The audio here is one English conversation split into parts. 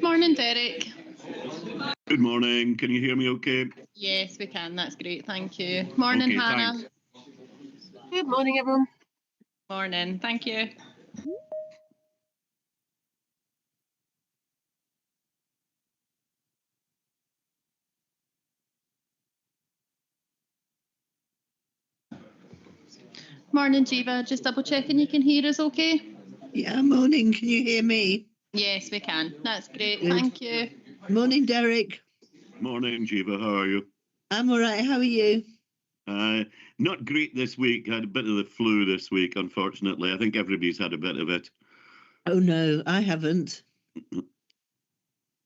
Morning, Derek. Good morning. Can you hear me okay? Yes, we can. That's great. Thank you. Morning, Okay, Hannah. thanks. Good morning, everyone. Morning. Thank you. Morning, Jiva. Just double checking you can hear us okay? Yeah, morning. Can you hear me? Yes, we can. That's great. Good. Thank you. Morning, Derek. Morning, Jiva. How are you? I'm all right. How are you? Not great this week. I had a bit of the flu this week, unfortunately. I think everybody's had a bit of it. Oh, no, I haven't.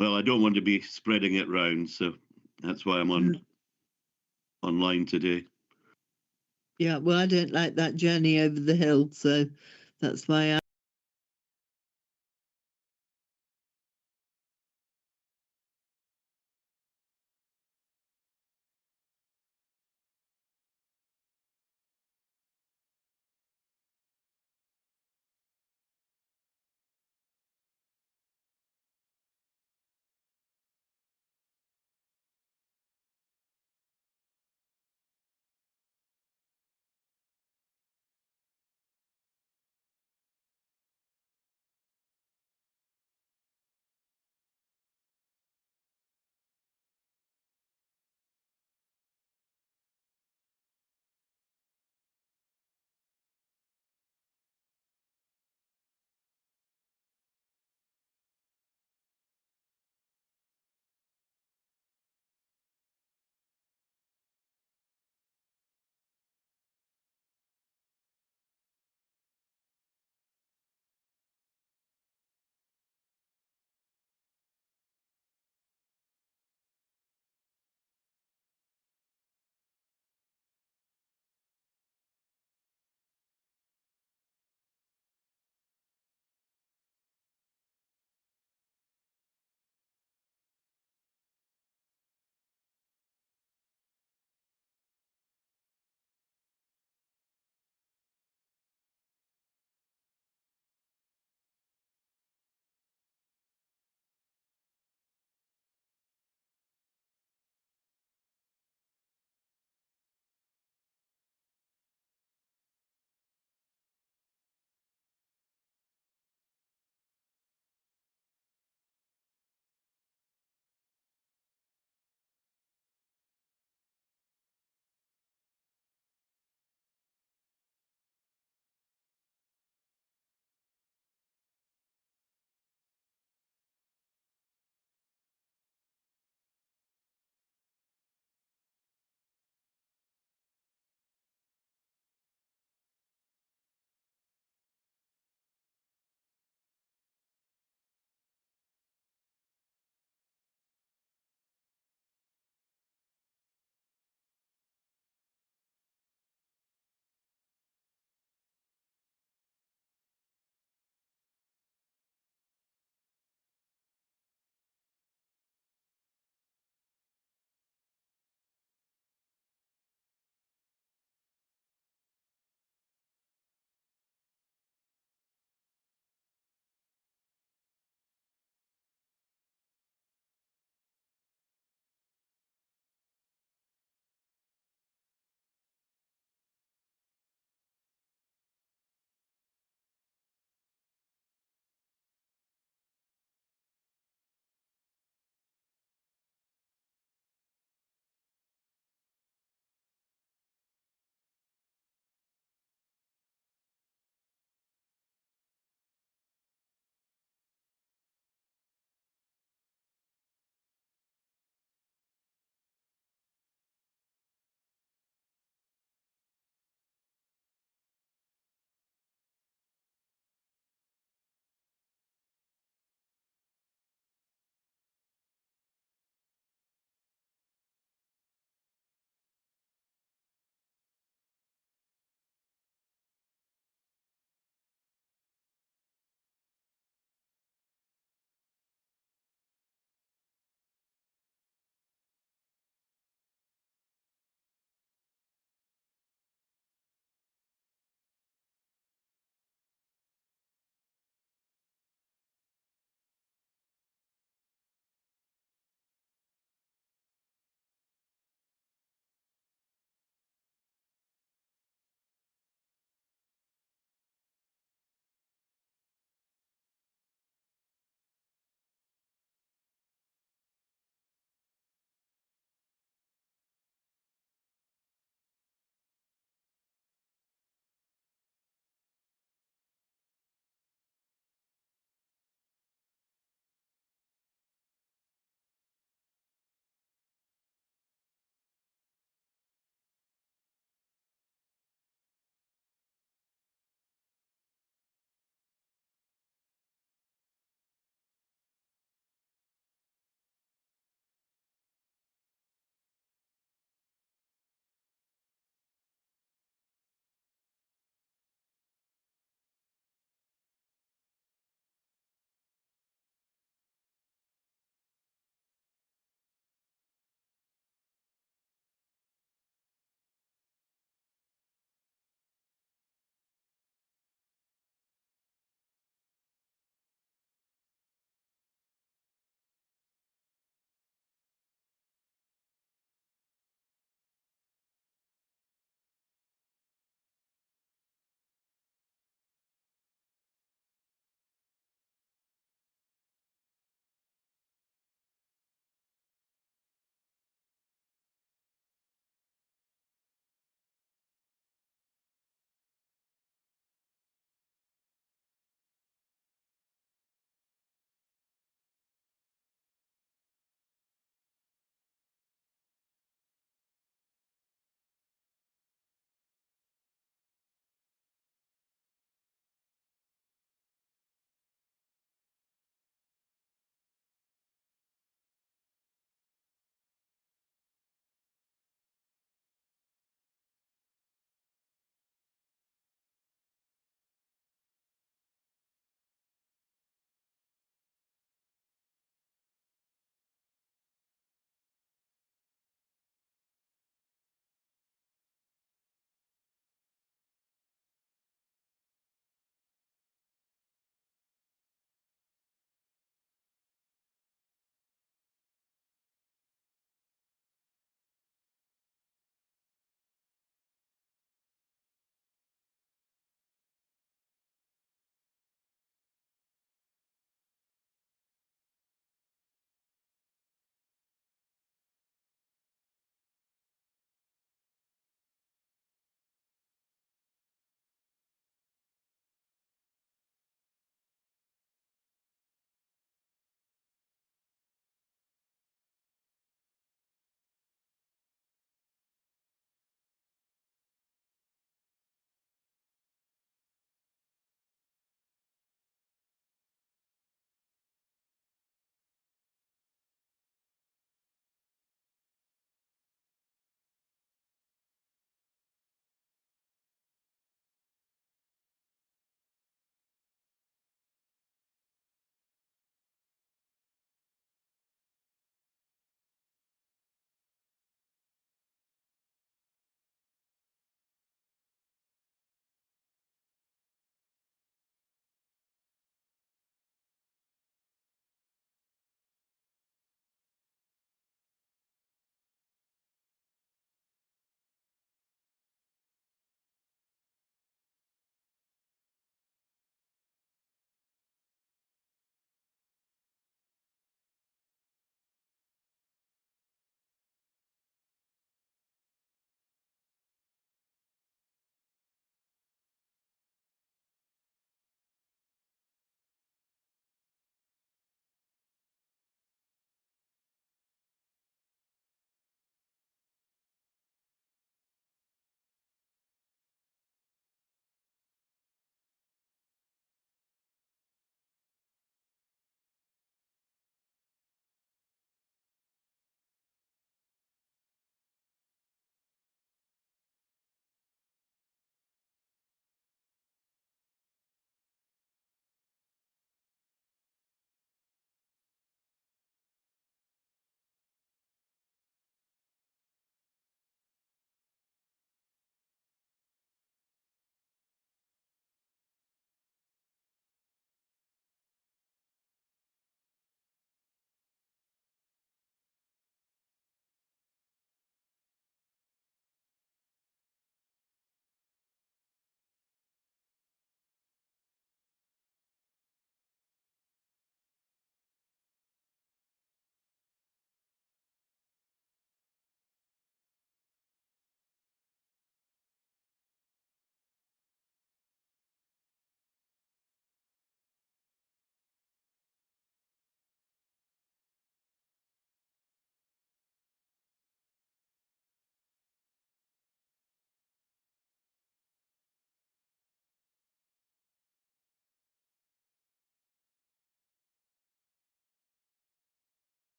Well, I don't want to be spreading it round, so that's why I'm online today. Yeah, well, I don't like that journey over the hill, so that's why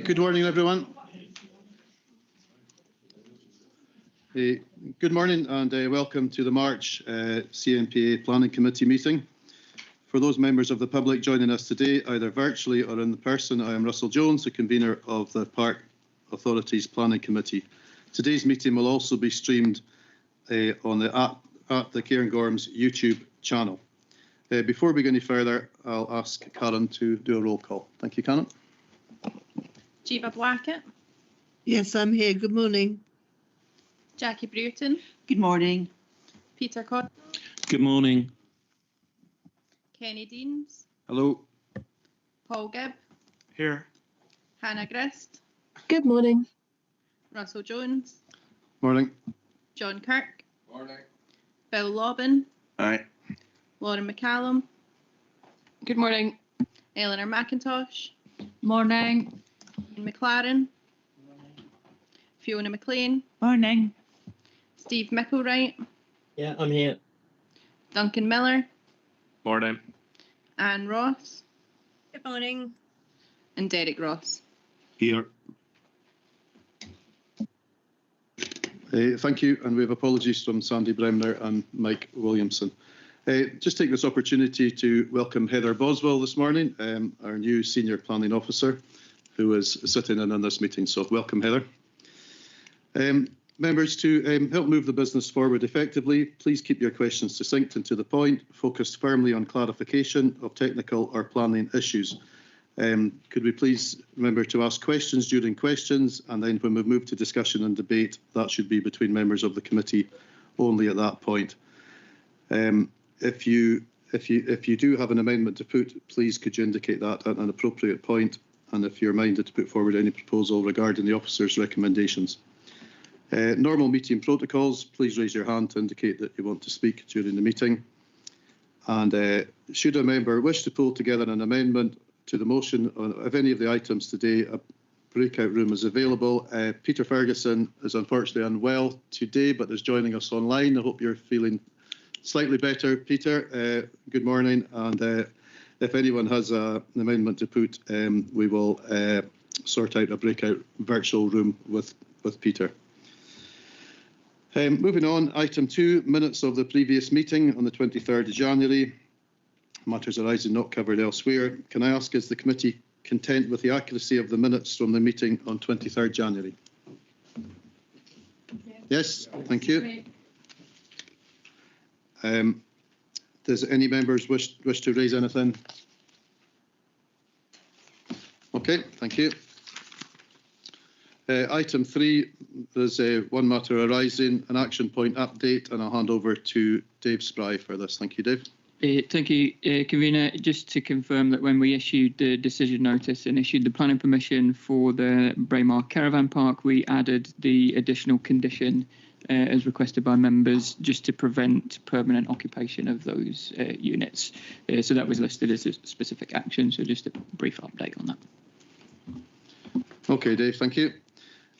Good morning, everyone. Good morning and welcome to the March CNPA Planning Committee meeting. For those members of the public joining us today, either virtually or in person, I am Russell Jones, the convener of the Park Authorities Planning Committee. Today's meeting will also be streamed on the at the Cairngorms YouTube channel. Before we go any further, I'll ask Karen to do a roll call. Thank you, Karen. Jiva Blackett, Yes, I'm here. Good morning. Jackie Bruton, Good morning. Peter Cod, Good morning. Kenny Deans, Hello. Paul Gibb, Here. Hannah Grist, Good morning. Russell Jones, Morning. John Kirk, Morning. Bill Lobbin, Aye. Lauren McCallum, Good morning. Eleanor McIntosh, Morning. Ian McLaren, Fiona McLean, Morning. Steve Micklewright, Yeah, I'm here. Duncan Miller, Morning. Anne Ross, Good morning. and Derek Ross. Here. Thank you, and we have apologies from Sandy Bremner and Mike Williamson. Just take this opportunity to welcome Heather Boswell this morning, our new Senior Planning Officer, who is sitting in on this meeting. So welcome, Heather. Members, to help move the business forward effectively, please keep your questions succinct and to the point, focused firmly on clarification of technical or planning issues. Could we please remember to ask questions during questions, and then when we move to discussion and debate, that should be between members of the committee only at that point. If you do have an amendment to put, please could you indicate that at an appropriate point, and if you're minded to put forward any proposal regarding the officer's recommendations. Normal meeting protocols, please raise your hand to indicate that you want to speak during the meeting. And should a member wish to pull together an amendment to the motion of any of the items today, a breakout room is available. Peter Ferguson is unfortunately unwell today, but is joining us online. I hope you're feeling slightly better, Peter. Good morning. And if anyone has an amendment to put, we will sort out a breakout virtual room with Peter. Moving on, item 2, minutes of the previous meeting on the 23rd of January. Matters arising not covered elsewhere. Can I ask, is the committee content with the accuracy of the minutes from the meeting on 23rd January? Yes, thank you. Does any members wish to raise anything? Okay, thank you. Item 3, there's one matter arising, an action point update, and I'll hand over to Dave Spry for this. Thank you, Dave. Thank you, Convener. Just to confirm that when we issued the decision notice and issued the planning permission for the Braemar Caravan Park, we added the additional condition as requested by members just to prevent permanent occupation of those units. So that was listed as a specific action, so just a brief update on that. Okay, Dave, thank you.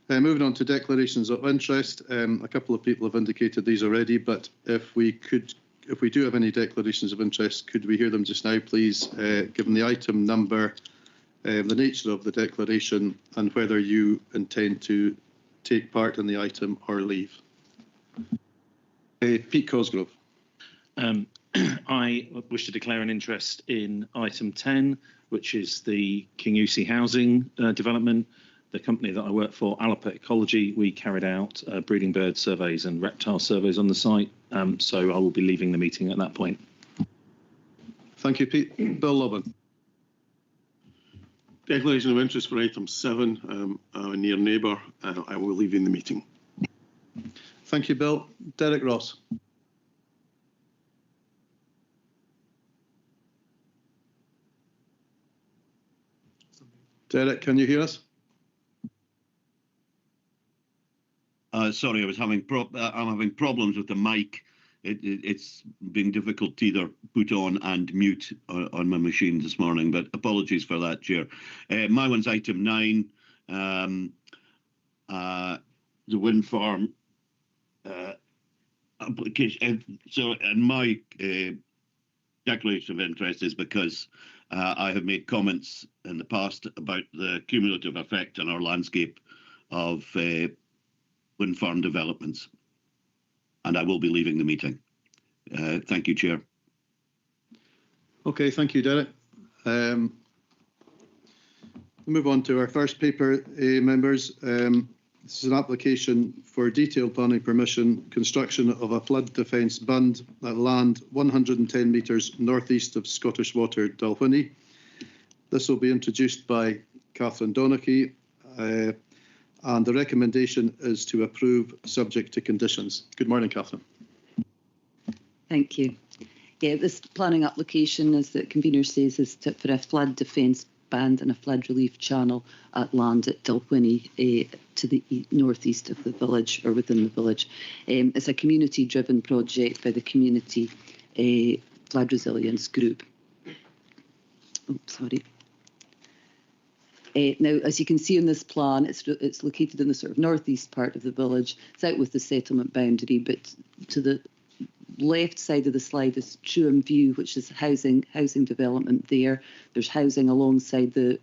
Moving on to declarations of interest, a couple of people have indicated these already, but if we do have any declarations of interest, could we hear them just now, please, given the item number, the nature of the declaration, and whether you intend to take part in the item or leave. Pete Cosgrove. I wish to declare an interest in item 10, which is the Kingussie housing development. The company that I work for, Alapa Ecology, we carried out breeding bird surveys and reptile surveys on the site, so I will be leaving the meeting at that point. Thank you, Pete. Bill Lobbin. Declaration of interest for item 7, a near neighbour. I will leave in the meeting. Thank you, Bill. Derek Ross. Derek, can you hear us? Sorry, I'm having problems with the mic. It's been difficult to either put on and mute on my machine this morning, but apologies for that, Chair. My one's item 9, the wind farm application. So, and my declaration of interest is because I have made comments in the past about the cumulative effect on our landscape of wind farm developments, and I will be leaving the meeting. Thank you, Chair. Okay, thank you, Derek. We'll move on to our first paper, members. This is an application for detailed planning permission, construction of a flood defence bund at land 110 metres northeast of Scottish Water, Dalwhinnie. This will be introduced by Catherine Donachie, and the recommendation is to approve subject to conditions. Good morning, Catherine. Thank you. Yeah, this planning application, as the convener says, is for a flood defence band and a flood relief channel at land at Dalwhinnie to the northeast of the village, or within the village. It's a community-driven project by the Community Flood Resilience Group. Oops, sorry. Now, as you can see in this plan, it's located in the sort of northeast part of the village. It's out with the settlement boundary, but to the left side of the slide is Truham View, which is housing development there. There's housing alongside the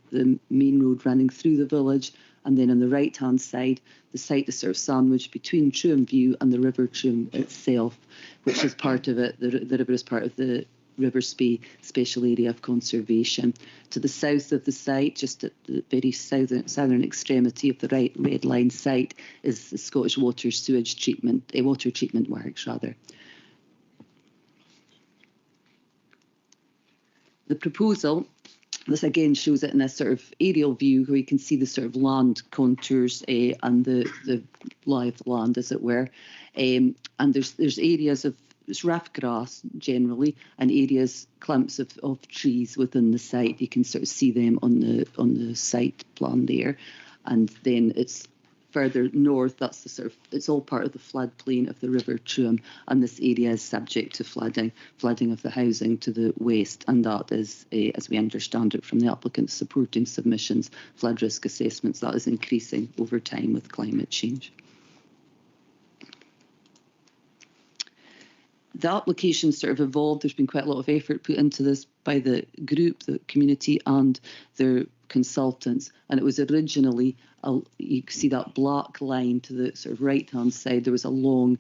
main road running through the village, and then on the right-hand side, the site is sort of sandwiched between Truham View and the River Truham itself, which is part of it. The river is part of the River Spey Special Area of Conservation. To the south of the site, just at the very southern extremity of the red line site, is the Scottish Water sewage treatment, water treatment works rather. The proposal, this again shows it in a sort of aerial view where you can see the sort of land contours and the lie of the land, as it were. And there's areas of it's rough grass generally, and areas, clumps of trees within the site. You can sort of see them on the site plan there. And then it's further north, that's the sort of, it's all part of the floodplain of the River Truham, and this area is subject to flooding of the housing to the west, and that is, as we understand it from the applicant's supporting submissions, flood risk assessments, that is increasing over time with climate change. The application sort of evolved. There's been quite a lot of effort put into this by the group, the community, and their consultants. And it was originally, you can see that black line to the sort of right-hand side. There was a long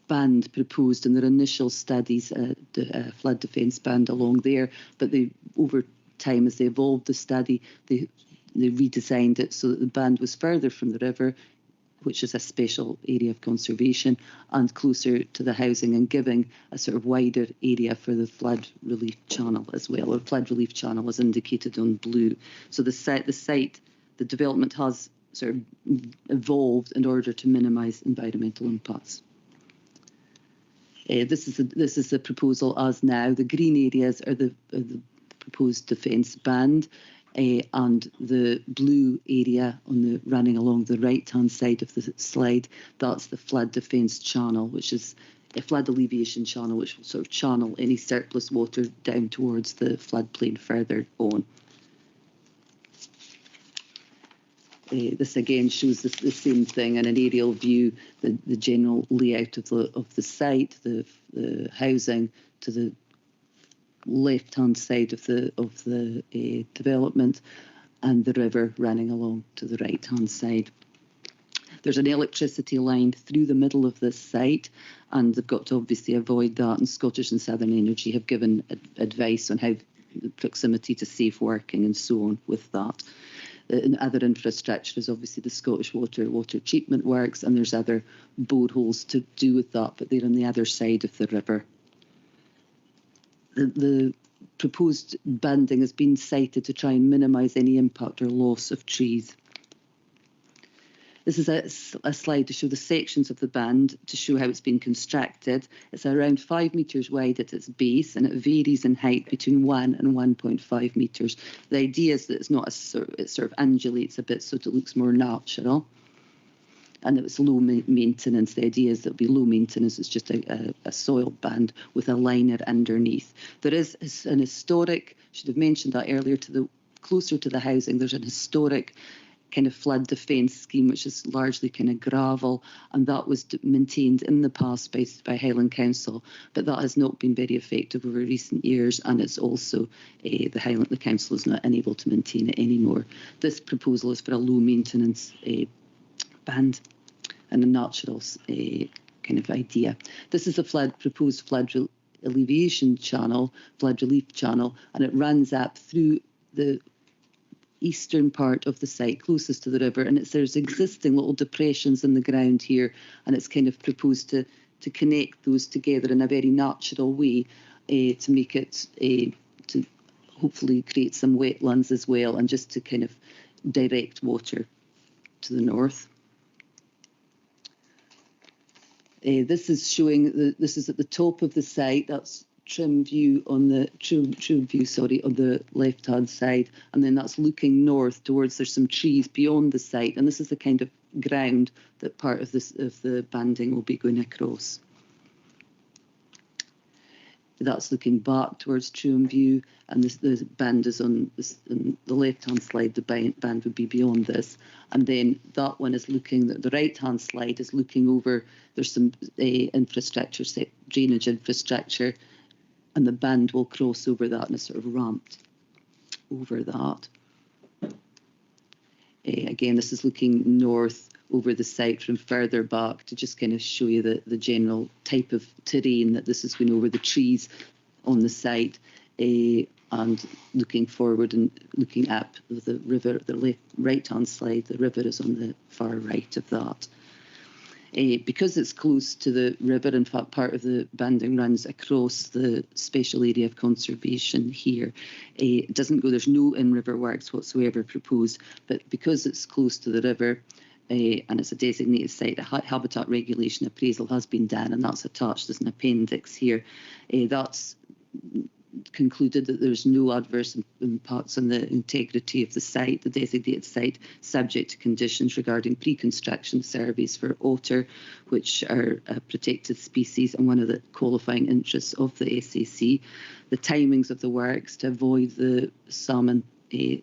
band proposed in their initial studies, the flood defence band along there. But they, over time, as they evolved the study, they redesigned it so that the band was further from the river, which is a special area of conservation, and closer to the housing, and giving a sort of wider area for the flood relief channel as well, or flood relief channel is indicated on blue. So the development has sort of evolved in order to minimise environmental impacts. This is the proposal as now. The green areas are the proposed defence band. And the blue area running along the right-hand side of the slide, that's the flood defence channel, which is a flood alleviation channel, which will sort of channel any surplus water down towards the floodplain further on. This again shows the same thing in an aerial view, the general layout of the site, the housing to the left-hand side of the development, and the river running along to the right-hand side. There's an electricity line through the middle of this site, and they've got to obviously avoid that, and Scottish and Southern Energy have given advice on how the proximity to safe working and so on with that. The other infrastructure is obviously the Scottish water treatment works, and there's other boreholes to do with that, but they're on the other side of the river. The proposed banding has been cited to try and minimise any impact or loss of trees. This is a slide to show the sections of the band, to show how it's been constructed. It's around 5 metres wide at its base, and it varies in height between 1 and 1.5 metres. The idea is that it's not it sort of undulates a bit so that it looks more natural. And it was low maintenance. The idea is that it'll be low maintenance. It's just a soil band with a liner underneath. There is an historic, should have mentioned that earlier, closer to the housing, there's an historic kind of flood defence scheme, which is largely kind of gravel, and that was maintained in the past by Highland Council, but that has not been very effective over recent years, and it's also the Council is not unable to maintain it anymore. This proposal is for a low maintenance band and a natural kind of idea. This is a proposed flood alleviation channel, flood relief channel, and it runs up through the eastern part of the site closest to the river, and there's existing little depressions in the ground here, and it's kind of proposed to connect those together in a very natural way to make it to hopefully create some wetlands as well, and just to kind of direct water to the north. This is showing this is at the top of the site. That's trim view on the on the left-hand side, and then that's looking north towards, there's some trees beyond the site, and this is the kind of ground that part of the banding will be going across. That's looking back towards Truham View, and the band is on the left-hand slide. The band would be beyond this, and then that one is looking. The right-hand slide is looking over. There's some infrastructure, drainage infrastructure, and the band will cross over that and is sort of ramped over that. Again, this is looking north over the site from further back to just kind of show you the general type of terrain that this is going over, the trees on the site, and looking forward and looking up the river, the right-hand slide, the river is on the far right of that. Because it's close to the river, in fact, part of the banding runs across the special area of conservation here. It doesn't go, there's no in-river works whatsoever proposed, but because it's close to the river and it's a designated site, a habitat regulation appraisal has been done, and that's attached as an appendix here. That's concluded that there's no adverse impacts on the integrity of the site, the designated site, subject to conditions regarding pre-construction surveys for otter, which are a protected species and one of the qualifying interests of the SAC, the timings of the works to avoid the salmon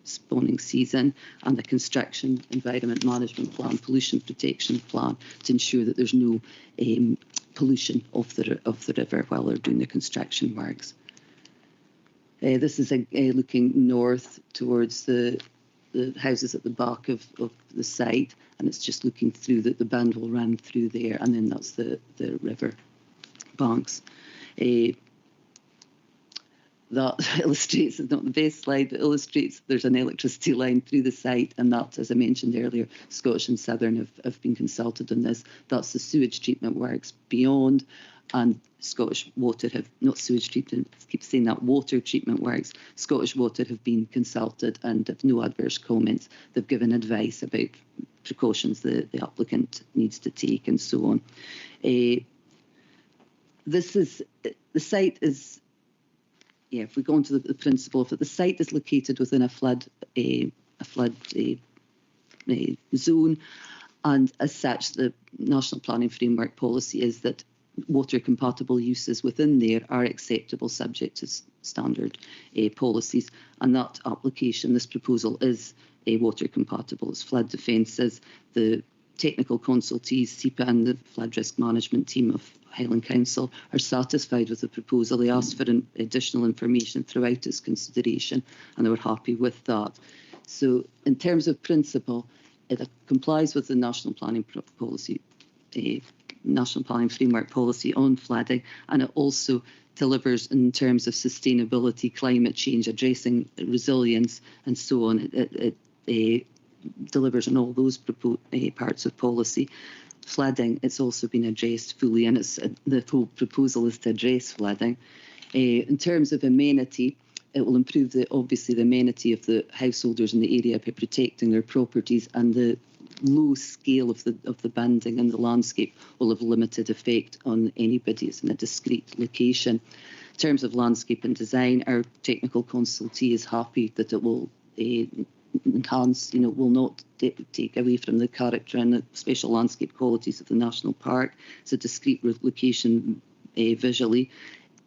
spawning season, and the construction environment management plan, pollution protection plan, to ensure that there's no pollution of the river while they're doing the construction works. This is looking north towards the houses at the back of the site, and it's just looking through that the band will run through there, and then that's the river banks. That illustrates, it's not the best slide, but illustrates there's an electricity line through the site, and that, as I mentioned earlier, Scottish and Southern have been consulted on this. That's the sewage treatment works beyond, and Scottish Water have, not sewage treatment, I keep saying that, water treatment works. Scottish Water have been consulted and have no adverse comments. They've given advice about precautions the applicant needs to take and so on. The site is, if we go on to the principle of it, the site is located within a flood zone, and as such, the National Planning Framework policy is that water compatible uses within there are acceptable subject to standard policies, and that application, this proposal, is water compatible. It's flood defences. The technical consultees, SEPA and the flood risk management team of Highland Council are satisfied with the proposal. They asked for additional information throughout its consideration, and they were happy with that. So in terms of principle, it complies with the National Planning Policy, National Planning Framework policy on flooding, and it also delivers in terms of sustainability, climate change, addressing resilience and so on. It delivers on all those parts of policy. Flooding, it's also been addressed fully, and the whole proposal is to address flooding. In terms of amenity, it will improve obviously the amenity of the householders in the area by protecting their properties, and the low scale of the banding and the landscape will have limited effect on anybody. It's in a discrete location. In terms of landscape and design, our technical consultee is happy that it will enhance, will not take away from the character and the special landscape qualities of the national park. It's a discrete location visually.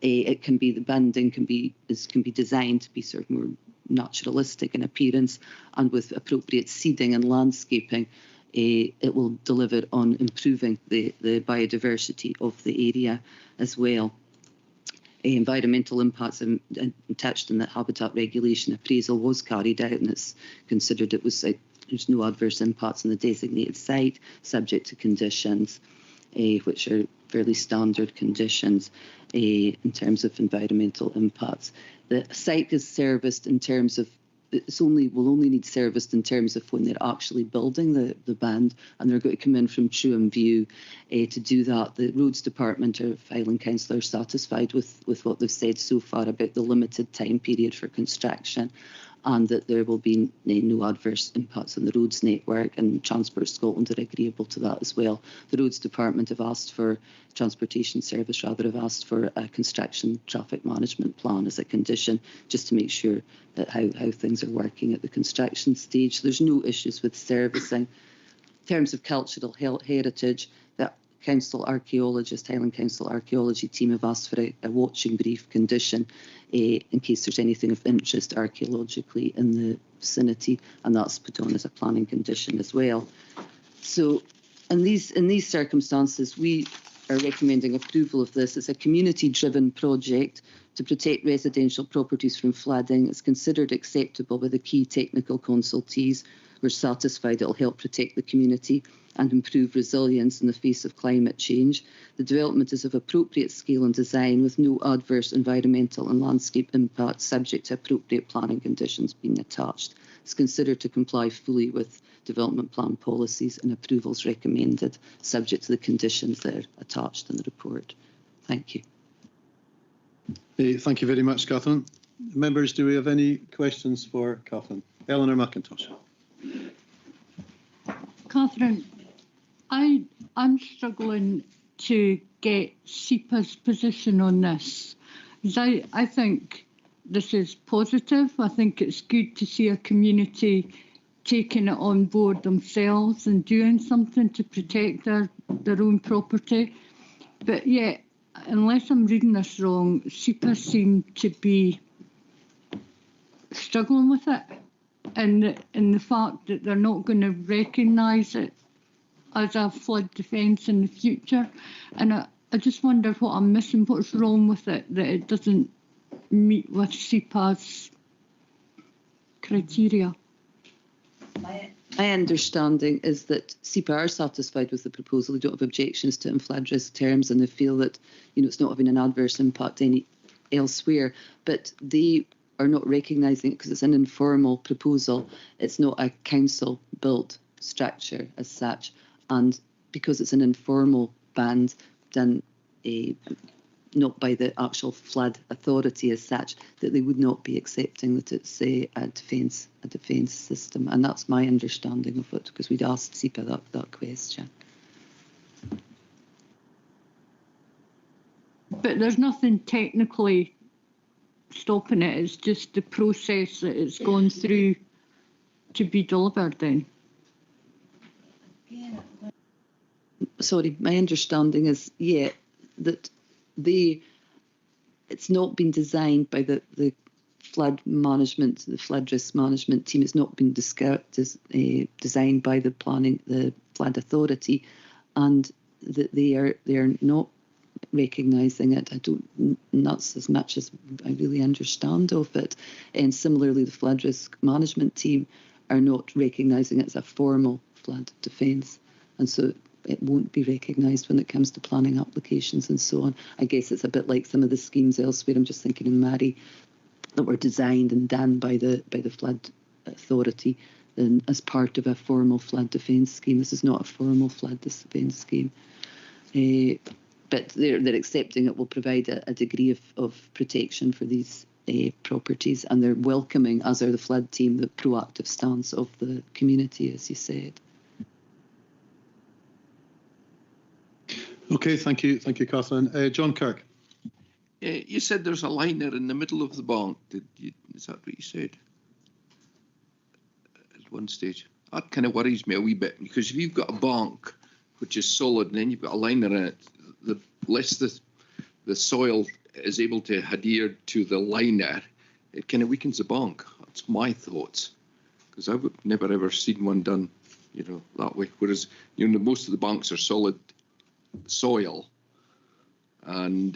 The banding can be designed to be sort of more naturalistic in appearance, and with appropriate seeding and landscaping, it will deliver on improving the biodiversity of the area as well. Environmental impacts attached in that habitat regulation appraisal was carried out, and it's considered there's no adverse impacts on the designated site, subject to conditions, which are fairly standard conditions in terms of environmental impacts. The site is serviced in terms of will only need serviced in terms of when they're actually building the band, and they're going to come in from Truham View to do that. The Roads Department or Highland Council are satisfied with what they've said so far about the limited time period for construction, and that there will be no adverse impacts on the roads network, and Transport Scotland are agreeable to that as well. The Roads Department have asked for, Transportation Service rather, have asked for a construction traffic management plan as a condition, just to make sure that how things are working at the construction stage. There's no issues with servicing. In terms of cultural heritage, the Council Archaeologist, Highland Council Archaeology team have asked for a watching brief condition in case there's anything of interest archaeologically in the vicinity, and that's put on as a planning condition as well. So in these circumstances, we are recommending approval of this. It's a community-driven project to protect residential properties from flooding. It's considered acceptable by the key technical consultees. We're satisfied it will help protect the community and improve resilience in the face of climate change. The development is of appropriate scale and design with no adverse environmental and landscape impacts, subject to appropriate planning conditions being attached. It's considered to comply fully with development plan policies, and approvals recommended, subject to the conditions that are attached in the report. Thank you. Thank you very much, Catherine. Members, do we have any questions for Catherine? Eleanor McIntosh. Catherine, I'm struggling to get SEPA's position on this. I think this is positive. I think it's good to see a community taking it on board themselves and doing something to protect their own property. But yet, unless I'm reading this wrong, SEPA seem to be struggling with it, and the fact that they're not going to recognise it as a flood defence in the future. And I just wonder what I'm missing, what's wrong with it, that it doesn't meet with SEPA's criteria. My understanding is that SEPA are satisfied with the proposal. They don't have objections to it in flood risk terms, and they feel that it's not having an adverse impact elsewhere. But they are not recognising it because it's an informal proposal. It's not a council-built structure as such, and because it's an informal band done not by the actual flood authority as such, that they would not be accepting that it's a defence system. And that's my understanding of it, because we'd asked SEPA that question. But there's nothing technically stopping it, it's just the process that it's gone through to be delivered then. Sorry, my understanding is, that it's not been designed by the flood management, the flood risk management team. It's not been designed by the flood authority, and that they are not recognising it. And that's as much as I really understand of it. And similarly, the flood risk management team are not recognising it as a formal flood defence, and so it won't be recognised when it comes to planning applications and so on. I guess it's a bit like some of the schemes elsewhere. I'm just thinking in Mary, that were designed and done by the flood authority and as part of a formal flood defence scheme. This is not a formal flood defence scheme. But they're accepting it will provide a degree of protection for these properties, and they're welcoming, as are the flood team, the proactive stance of the community, as you said. Okay, thank you, Catherine. John Kirk. You said there's a liner in the middle of the bank. Is that what you said at one stage? That kind of worries me a wee bit, because if you've got a bank which is solid and then you've got a liner in it, the less the soil is able to adhere to the liner, it kind of weakens the bank. That's my thoughts, because I've never ever seen one done, that way. Whereas, most of the banks are solid soil, and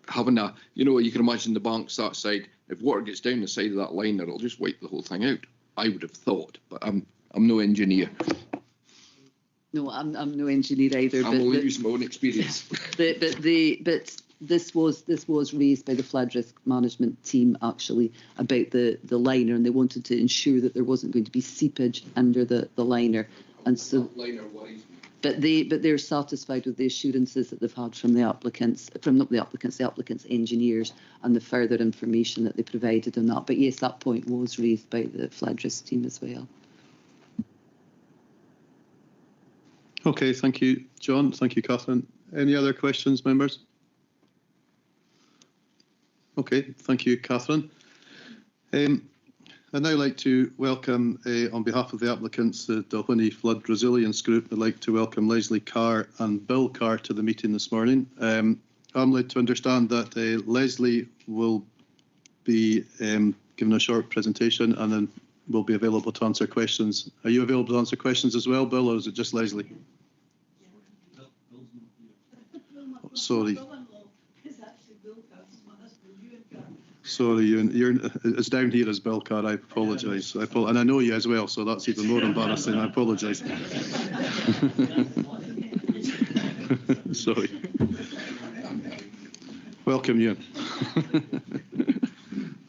having a, you can imagine the banks that side. If water gets down the side of that liner, it'll just wipe the whole thing out. I would have thought, but I'm no engineer. No, I'm no engineer either. I'm only using my own experience. But this was raised by the flood risk management team actually about the liner, and they wanted to ensure that there wasn't going to be seepage under the liner, and so. Liner worries me. But they're satisfied with the assurances that they've had from the applicants, the applicants' engineers, and the further information that they provided on that. But yes, that point was raised by the flood risk team as well. Okay, thank you, John. Thank you, Catherine. Any other questions, members? Okay, thank you, Catherine. I'd now like to welcome, on behalf of the applicants, the Dalwhinnie Flood Resilience Group, I'd like to welcome Leslie Carr and Bill Carr to the meeting this morning. I'm led to understand that Leslie will be giving a short presentation and then will be available to answer questions. Are you available to answer questions as well, Bill, or is it just Leslie? Oh, sorry. Sorry, it's down here as Bill Carr. I apologise. And I know you as well, so that's even more embarrassing. I apologise. Sorry. Welcome, Ewan.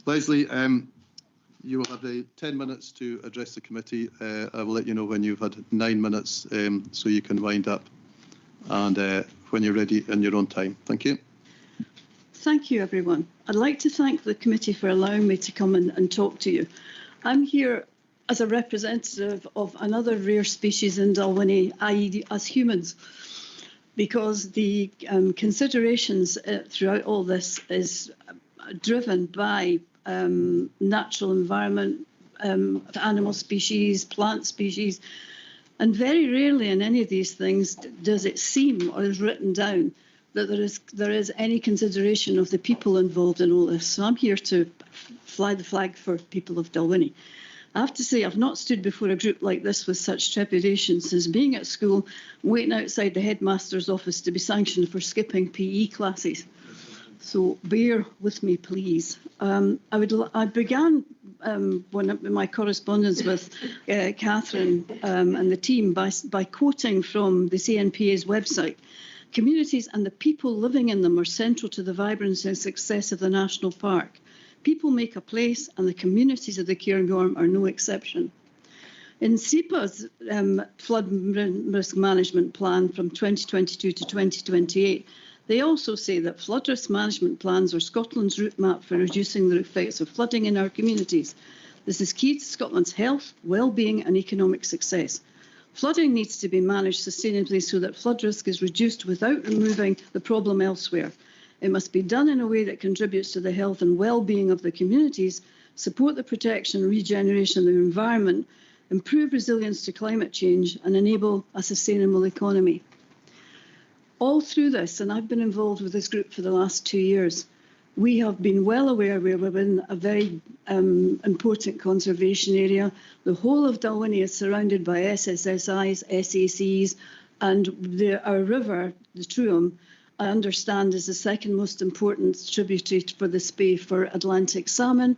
Leslie, you will have 10 minutes to address the committee. I will let you know when you've had 9 minutes, so you can wind up, and when you're ready in your own time. Thank you. Thank you, everyone. I'd like to thank the committee for allowing me to come and talk to you. I'm here as a representative of another rare species in Dalwhinnie, i.e. as humans, because the considerations throughout all this is driven by natural environment, animal species, plant species, and very rarely in any of these things does it seem or is written down that there is any consideration of the people involved in all this. So I'm here to fly the flag for people of Dalwhinnie. I have to say I've not stood before a group like this with such trepidation since being at school, waiting outside the headmaster's office to be sanctioned for skipping PE classes. So bear with me, please. I began my correspondence with Catherine and the team by quoting from the CNPA's website. Communities and the people living in them are central to the vibrancy and success of the national park. People make a place, and the communities of the Cairngorm are no exception. In SEPA's flood risk management plan from 2022 to 2028, they also say that flood risk management plans are Scotland's route map for reducing the effects of flooding in our communities. This is key to Scotland's health, well-being and economic success. Flooding needs to be managed sustainably so that flood risk is reduced without removing the problem elsewhere. It must be done in a way that contributes to the health and well-being of the communities, support the protection and regeneration of the environment, improve resilience to climate change, and enable a sustainable economy. All through this, and I've been involved with this group for the last 2 years, we have been well aware we're in a very important conservation area. The whole of Dalwhinnie is surrounded by SSSIs, SACs, and our river, the Truam, I understand is the second most important tributary for the Spey for Atlantic salmon.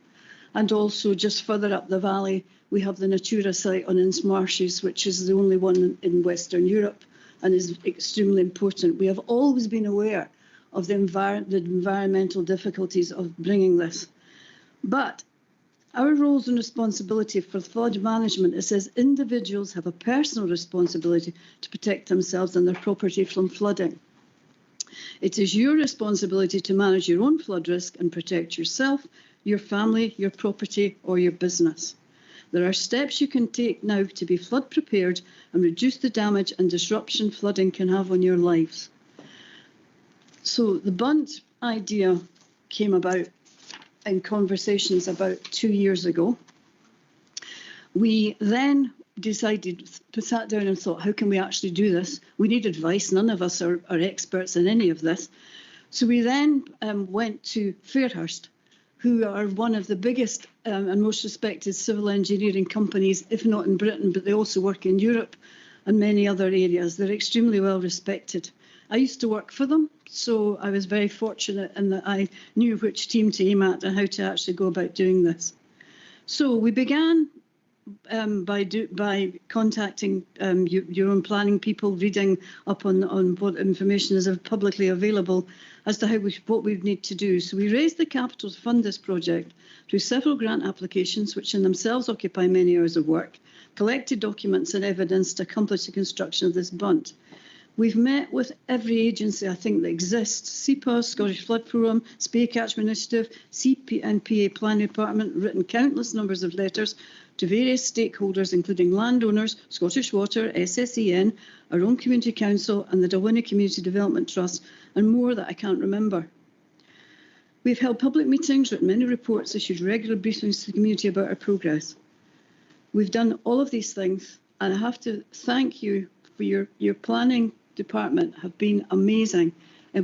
And also just further up the valley, we have the Natura site on Ince Marshes, which is the only one in Western Europe and is extremely important. We have always been aware of the environmental difficulties of bringing this. But our roles and responsibility for flood management is as individuals have a personal responsibility to protect themselves and their property from flooding. It is your responsibility to manage your own flood risk and protect yourself, your family, your property or your business. There are steps you can take now to be flood prepared and reduce the damage and disruption flooding can have on your lives. So the Bunt idea came about in conversations about 2 years ago. We then sat down and thought, how can we actually do this? We need advice. None of us are experts in any of this. So we then went to Fairhurst, who are one of the biggest and most respected civil engineering companies, if not in Britain, but they also work in Europe and many other areas. They're extremely well respected. I used to work for them, so I was very fortunate in that I knew which team to aim at and how to actually go about doing this. So we began by contacting your own planning people, reading up on what information is publicly available as to what we need to do. So we raised the capital to fund this project through several grant applications, which in themselves occupy many hours of work, collected documents and evidence to accomplish the construction of this bunt. We've met with every agency, I think, that exists: SEPA, Scottish Flood Programme, Spey Catchment Initiative, CNPA Planning Department, written countless numbers of letters to various stakeholders, including landowners, Scottish Water, SSEN, our own Community Council and the Dalwhinnie Community Development Trust, and more that I can't remember. We've held public meetings, written many reports, issued regular briefings to the community about our progress. We've done all of these things, and I have to thank you for your planning department have been amazing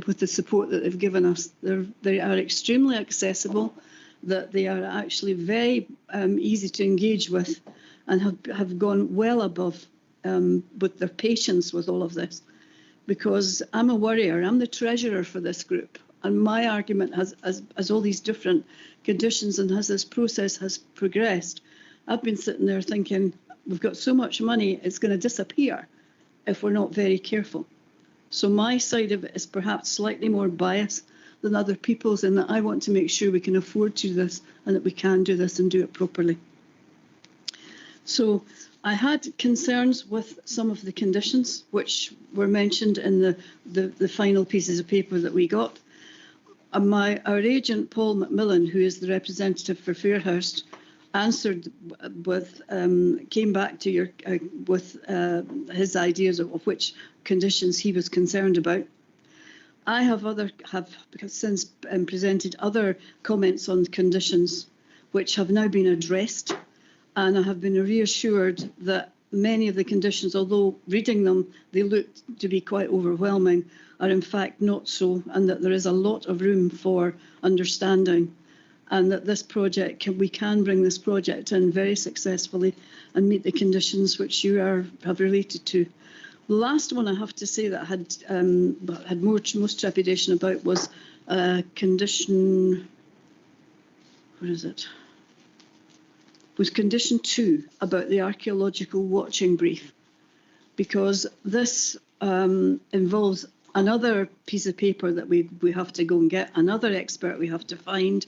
with the support that they've given us. They are extremely accessible, that they are actually very easy to engage with, and have gone well above with their patience with all of this. Because I'm a worrier, I'm the treasurer for this group, and my argument as all these different conditions and as this process has progressed, I've been sitting there thinking, we've got so much money, it's going to disappear if we're not very careful. So my side of it is perhaps slightly more biased than other people's, in that I want to make sure we can afford to do this and that we can do this and do it properly. So I had concerns with some of the conditions which were mentioned in the final pieces of paper that we got. Our agent, Paul McMillan, who is the representative for Fairhurst, answered with, came back to with his ideas of which conditions he was concerned about. I have since presented other comments on conditions which have now been addressed, and I have been reassured that many of the conditions, although reading them they looked to be quite overwhelming, are in fact not so, and that there is a lot of room for understanding, and that this project we can bring this project in very successfully and meet the conditions which you have related to. The last one I have to say that I had most trepidation about was condition. What is it? Was condition 2 about the archaeological watching brief, because this involves another piece of paper that we have to go and get, another expert we have to find,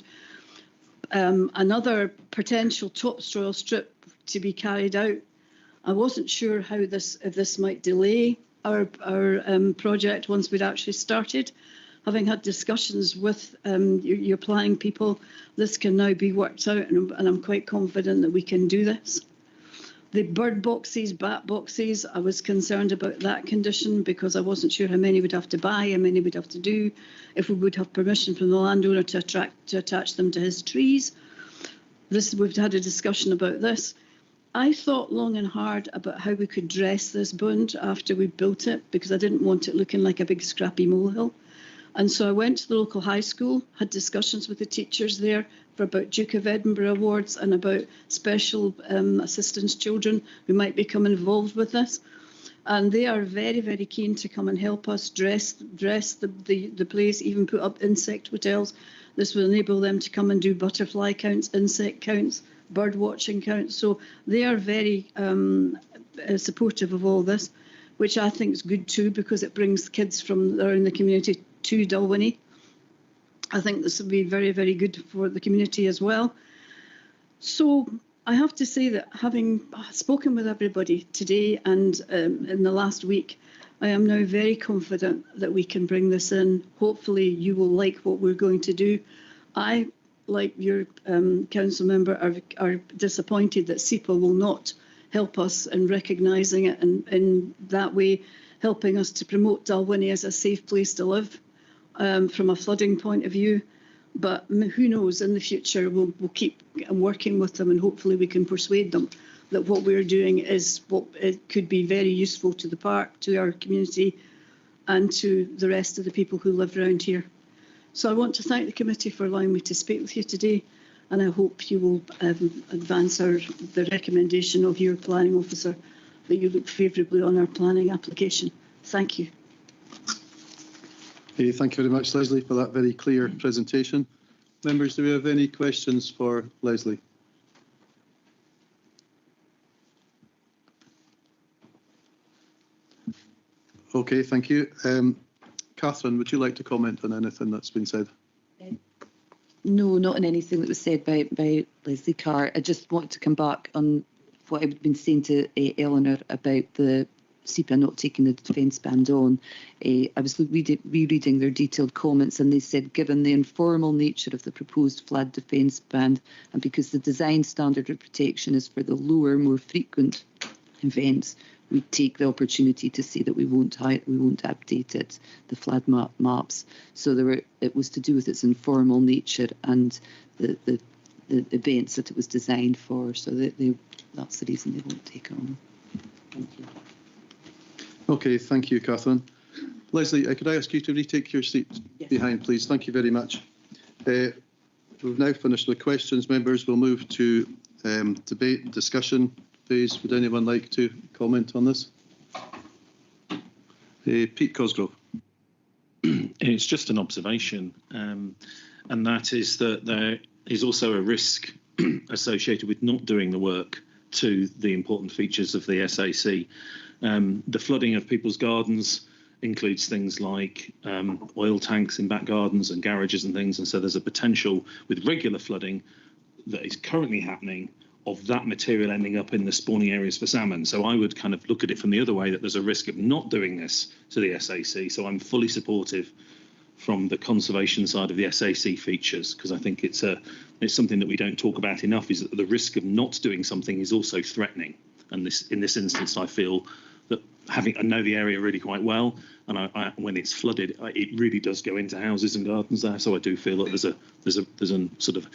another potential topsoil strip to be carried out. I wasn't sure if this might delay our project once we'd actually started. Having had discussions with your planning people, this can now be worked out, and I'm quite confident that we can do this. The bird boxes, bat boxes, I was concerned about that condition because I wasn't sure how many we'd have to buy, how many we'd have to do, if we would have permission from the landowner to attach them to his trees. We've had a discussion about this. I thought long and hard about how we could dress this bund after we built it, because I didn't want it looking like a big scrappy molehill. And so I went to the local high school, had discussions with the teachers there for about Duke of Edinburgh awards and about special assistance children who might become involved with this. And they are very, very keen to come and help us dress the place, even put up insect hotels. This will enable them to come and do butterfly counts, insect counts, bird watching counts. So they are very supportive of all this, which I think is good too, because it brings kids from around the community to Dalwhinnie. I think this will be very, very good for the community as well. So I have to say that having spoken with everybody today and in the last week, I am now very confident that we can bring this in. Hopefully you will like what we're going to do. I, like your council member, are disappointed that SEPA will not help us in recognising it and in that way helping us to promote Dalwhinnie as a safe place to live from a flooding point of view. But who knows, in the future we'll keep working with them, and hopefully we can persuade them that what we're doing is what it could be very useful to the park, to our community and to the rest of the people who live around here. So I want to thank the committee for allowing me to speak with you today, and I hope you will advance the recommendation of your planning officer that you look favourably on our planning application. Thank you. Okay, thank you very much, Leslie, for that very clear presentation. Members, do we have any questions for Leslie? Okay, thank you. Catherine, would you like to comment on anything that's been said? No, not on anything that was said by Leslie Carr. I just want to come back on what I've been saying to Eleanor about the SEPA not taking the defence band on. I was rereading their detailed comments, and they said, given the informal nature of the proposed flood defence band, and because the design standard of protection is for the lower, more frequent events, we take the opportunity to say that we won't update it, the flood maps. So it was to do with its informal nature and the events that it was designed for. So that's the reason they won't take it on. Thank you. Okay, thank you, Catherine. Leslie, could I ask you to retake your seat behind, please? Thank you very much. We've now finished with questions, members. We'll move to debate and discussion phase. Would anyone like to comment on this? Pete Cosgrove. It's just an observation, and that is that there is also a risk associated with not doing the work to the important features of the SAC. The flooding of people's gardens includes things like oil tanks in back gardens and garages and things, and so there's a potential with regular flooding that is currently happening of that material ending up in the spawning areas for salmon. So I would kind of look at it from the other way, that there's a risk of not doing this to the SAC. So I'm fully supportive from the conservation side of the SAC features, because I think it's something that we don't talk about enough, is that the risk of not doing something is also threatening. And in this instance, I feel that I know the area really quite well, and when it's flooded, it really does go into houses and gardens there. So I do feel that there's a sort of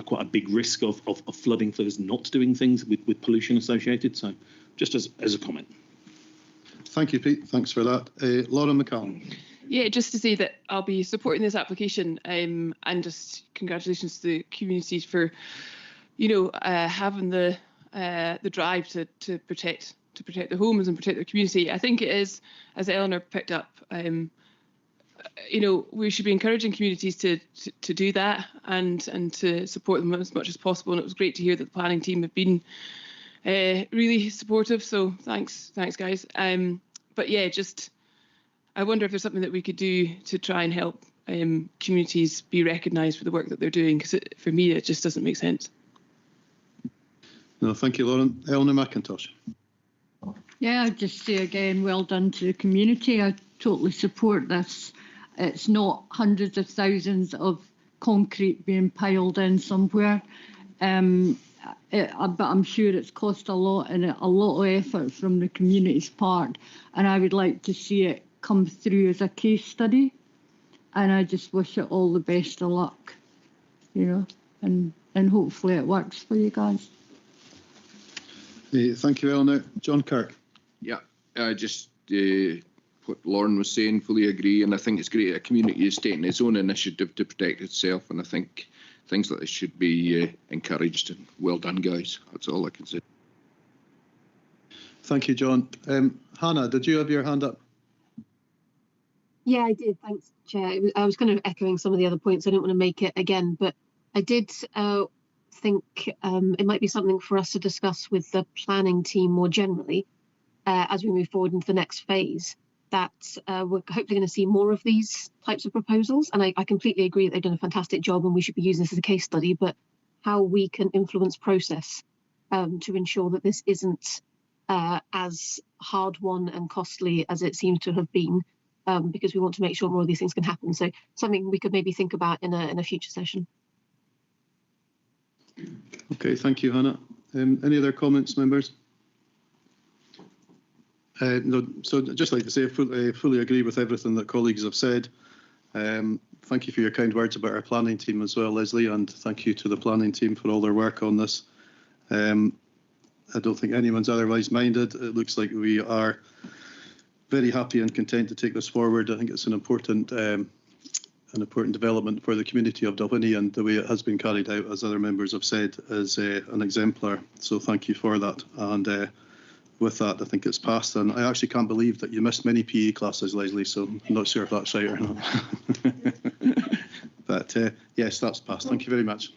quite a big risk of flooding for us not doing things with pollution associated. So just as a comment. Thank you, Pete. Thanks for that. Laura McCallum. Yeah, just to say that I'll be supporting this application, and just congratulations to the communities for, having the drive to protect the homes and protect the community. I think it is, as Eleanor picked up, we should be encouraging communities to do that and to support them as much as possible. And it was great to hear that the planning team have been really supportive. So thanks guys. But yeah, I wonder if there's something that we could do to try and help communities be recognised for the work that they're doing, because for me it just doesn't make sense. No, thank you, Lauren. Eleanor McIntosh. Yeah, I'd just say again, well done to the community. I totally support this. It's not hundreds of thousands of concrete being piled in somewhere, but I'm sure it's cost a lot and a lot of effort from the community's part. And I would like to see it come through as a case study. And I just wish it all the best of luck, and hopefully it works for you guys. Thank you, Eleanor. John Kirk. Yeah, just what Lauren was saying, fully agree. And I think it's great a community is taking its own initiative to protect itself. And I think things like this should be encouraged. And well done, guys. That's all I can say. Thank you, John. Hannah, did you have your hand up? Yeah, I did. Thanks, Chair. I was kind of echoing some of the other points. I don't want to make it again, but I did think it might be something for us to discuss with the planning team more generally as we move forward into the next phase, that we're hopefully going to see more of these types of proposals. And I completely agree that they've done a fantastic job and we should be using this as a case study, but how we can influence process to ensure that this isn't as hard-won and costly as it seems to have been, because we want to make sure more of these things can happen. So something we could maybe think about in a future session. Okay, thank you, Hannah. Any other comments, members? No, so I'd just like to say I fully agree with everything that colleagues have said. Thank you for your kind words about our planning team as well, Leslie, and thank you to the planning team for all their work on this. I don't think anyone's otherwise minded. It looks like we are very happy and content to take this forward. I think it's an important an important development for the community of Dalwhinnie, and the way it has been carried out, as other members have said, is an exemplar. So thank you for that. And with that, I think it's passed. And I actually can't believe that you missed many PE classes, Leslie, so I'm not sure if that's right or not. But yes, that's passed. Thank you very much.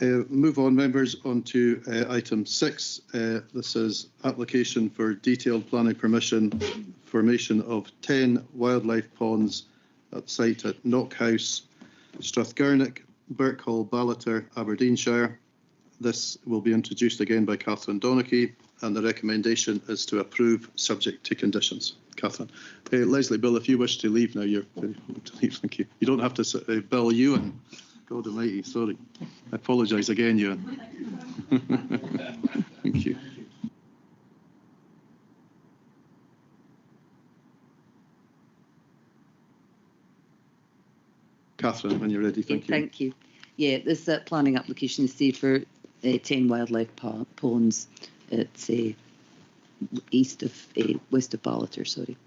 Move on, members, on to item 6. This is application for detailed planning permission, formation of 10 wildlife ponds at site at Knock House, Strathgarnick, Birkhall, Ballater, Aberdeenshire. This will be introduced again by Catherine Donachie, and the recommendation is to approve subject to conditions. Catherine. Leslie, Bill, if you wish to leave now, you're very welcome to leave. Thank you. You don't have to, Bill, Ewan. God almighty, sorry. I apologise again, Ewan. Thank you. Catherine, when you're ready, thank you. Thank you. Yeah, this planning application is saved for 10 wildlife ponds at west of Ballater, sorry.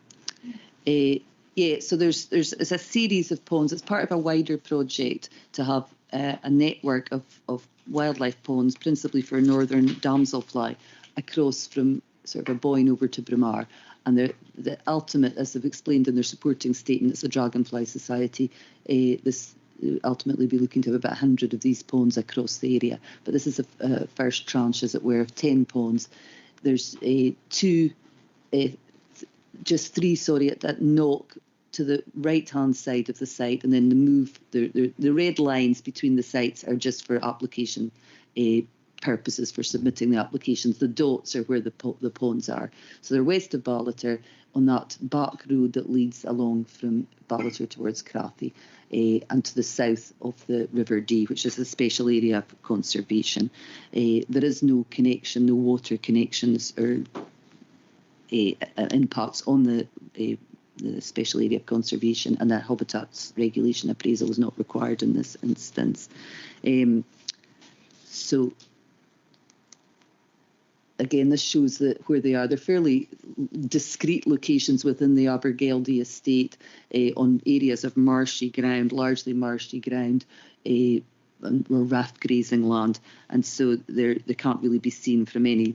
Yeah, so there's a series of ponds. It's part of a wider project to have a network of wildlife ponds, principally for northern damselfly, across from sort of Aboyne over to Braemar. And the ultimate, as they've explained in their supporting statement, it's a Dragonfly Society. This ultimately be looking to have about 100 of these ponds across the area. But this is a first tranche, as it were, of 10 ponds. There's just three, sorry, at that Knock to the right-hand side of the site, and then the red lines between the sites are just for application purposes, for submitting the applications. The dots are where the ponds are. So they're west of Ballater on that back road that leads along from Ballater towards Crathie, and to the south of the River Dee, which is a special area of conservation. There is no connection, no water connections or impacts on the special area of conservation, and that habitats regulation appraisal is not required in this instance. So again, this shows where they are. They're fairly discrete locations within the Abergeldy estate, on areas of marshy ground, largely marshy ground, or raft grazing land, and so they can't really be seen from any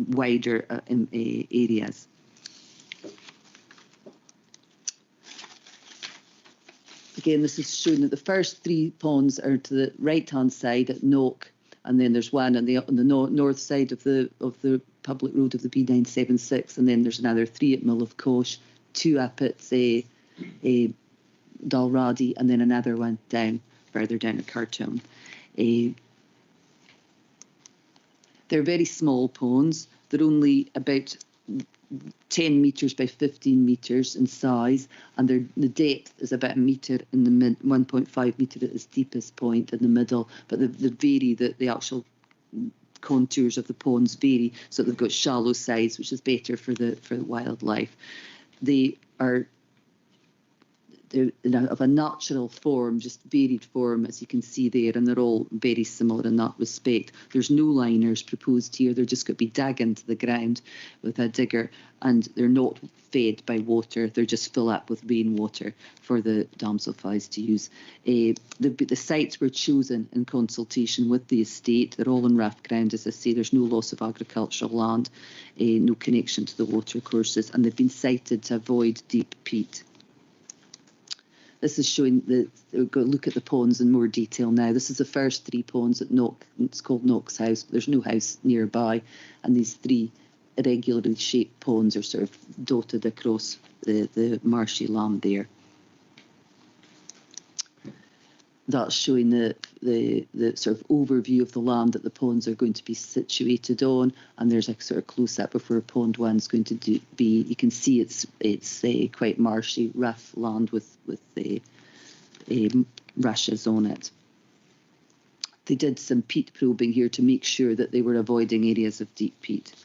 wider areas. Again, this is showing that the first 3 ponds are to the right-hand side at Knock, and then there's one on the north side of the public road of the B976, and then there's another 3 at Mill of Cosh, 2 up at Dalradi, and then another one further down at Cartown. They're very small ponds. They're only about 10 metres by 15 metres in size, and the depth is about a metre in the 1.5 metre at its deepest point in the middle, but they vary, the actual contours of the ponds vary, so they've got shallow sides, which is better for the wildlife. They're of a natural form, just varied form, as you can see there, and they're all very similar in that respect. There's no liners proposed here. They're just going to be dug into the ground with a digger, and they're not fed by water. They're just fill up with rainwater for the damselflies to use. The sites were chosen in consultation with the estate. They're all on raft ground, as I say. There's no loss of agricultural land, no connection to the water courses, and they've been sited to avoid deep peat. This is showing we'll go look at the ponds in more detail now. This is the first 3 ponds at Knock. It's called Knock's House, but there's no house nearby. And these 3 irregularly shaped ponds are sort of dotted across the marshy land there. That's showing the sort of overview of the land that the ponds are going to be situated on, and there's a sort of close-up of where pond 1's going to be. You can see it's quite marshy, rough land with rushes on it. They did some peat probing here to make sure that they were avoiding areas of deep peat.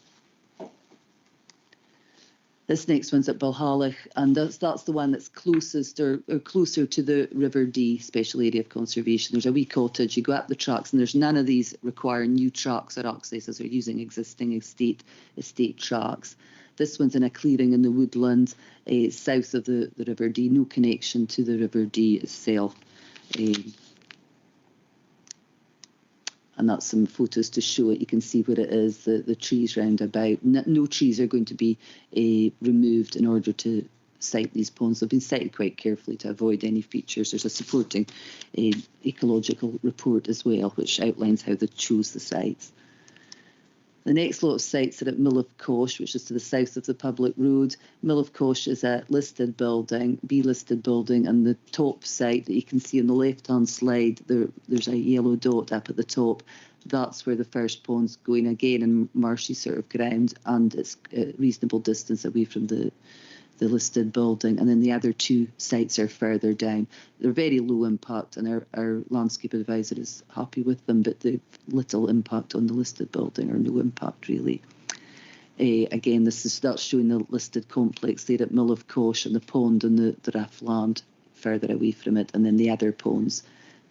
This next one's at Balhalach, and that's the one that's closest or closer to the River Dee special area of conservation. There's a wee cottage, you go up the tracks, and there's none of these require new tracks or accesses or using existing estate tracks. This one's in a clearing in the woodland south of the River Dee, no connection to the River Dee itself. And that's some photos to show it. You can see where it is, the trees round about. No trees are going to be removed in order to site these ponds. They've been sited quite carefully to avoid any features. There's a supporting ecological report as well, which outlines how they chose the sites. The next lot of sites are at Mill of Cosh, which is to the south of the public road. Mill of Cosh is a listed building, B-listed building, and the top site that you can see on the left-hand slide, there's a yellow dot up at the top. That's where the first pond's going, again in marshy sort of ground, and it's a reasonable distance away from the listed building, and then the other two sites are further down. They're very low impact, and our landscape advisor is happy with them, but they've little impact on the listed building, or no impact really. Again, that's showing the listed complex there at Mill of Cosh, and the pond and the riff land further away from it, and then the other ponds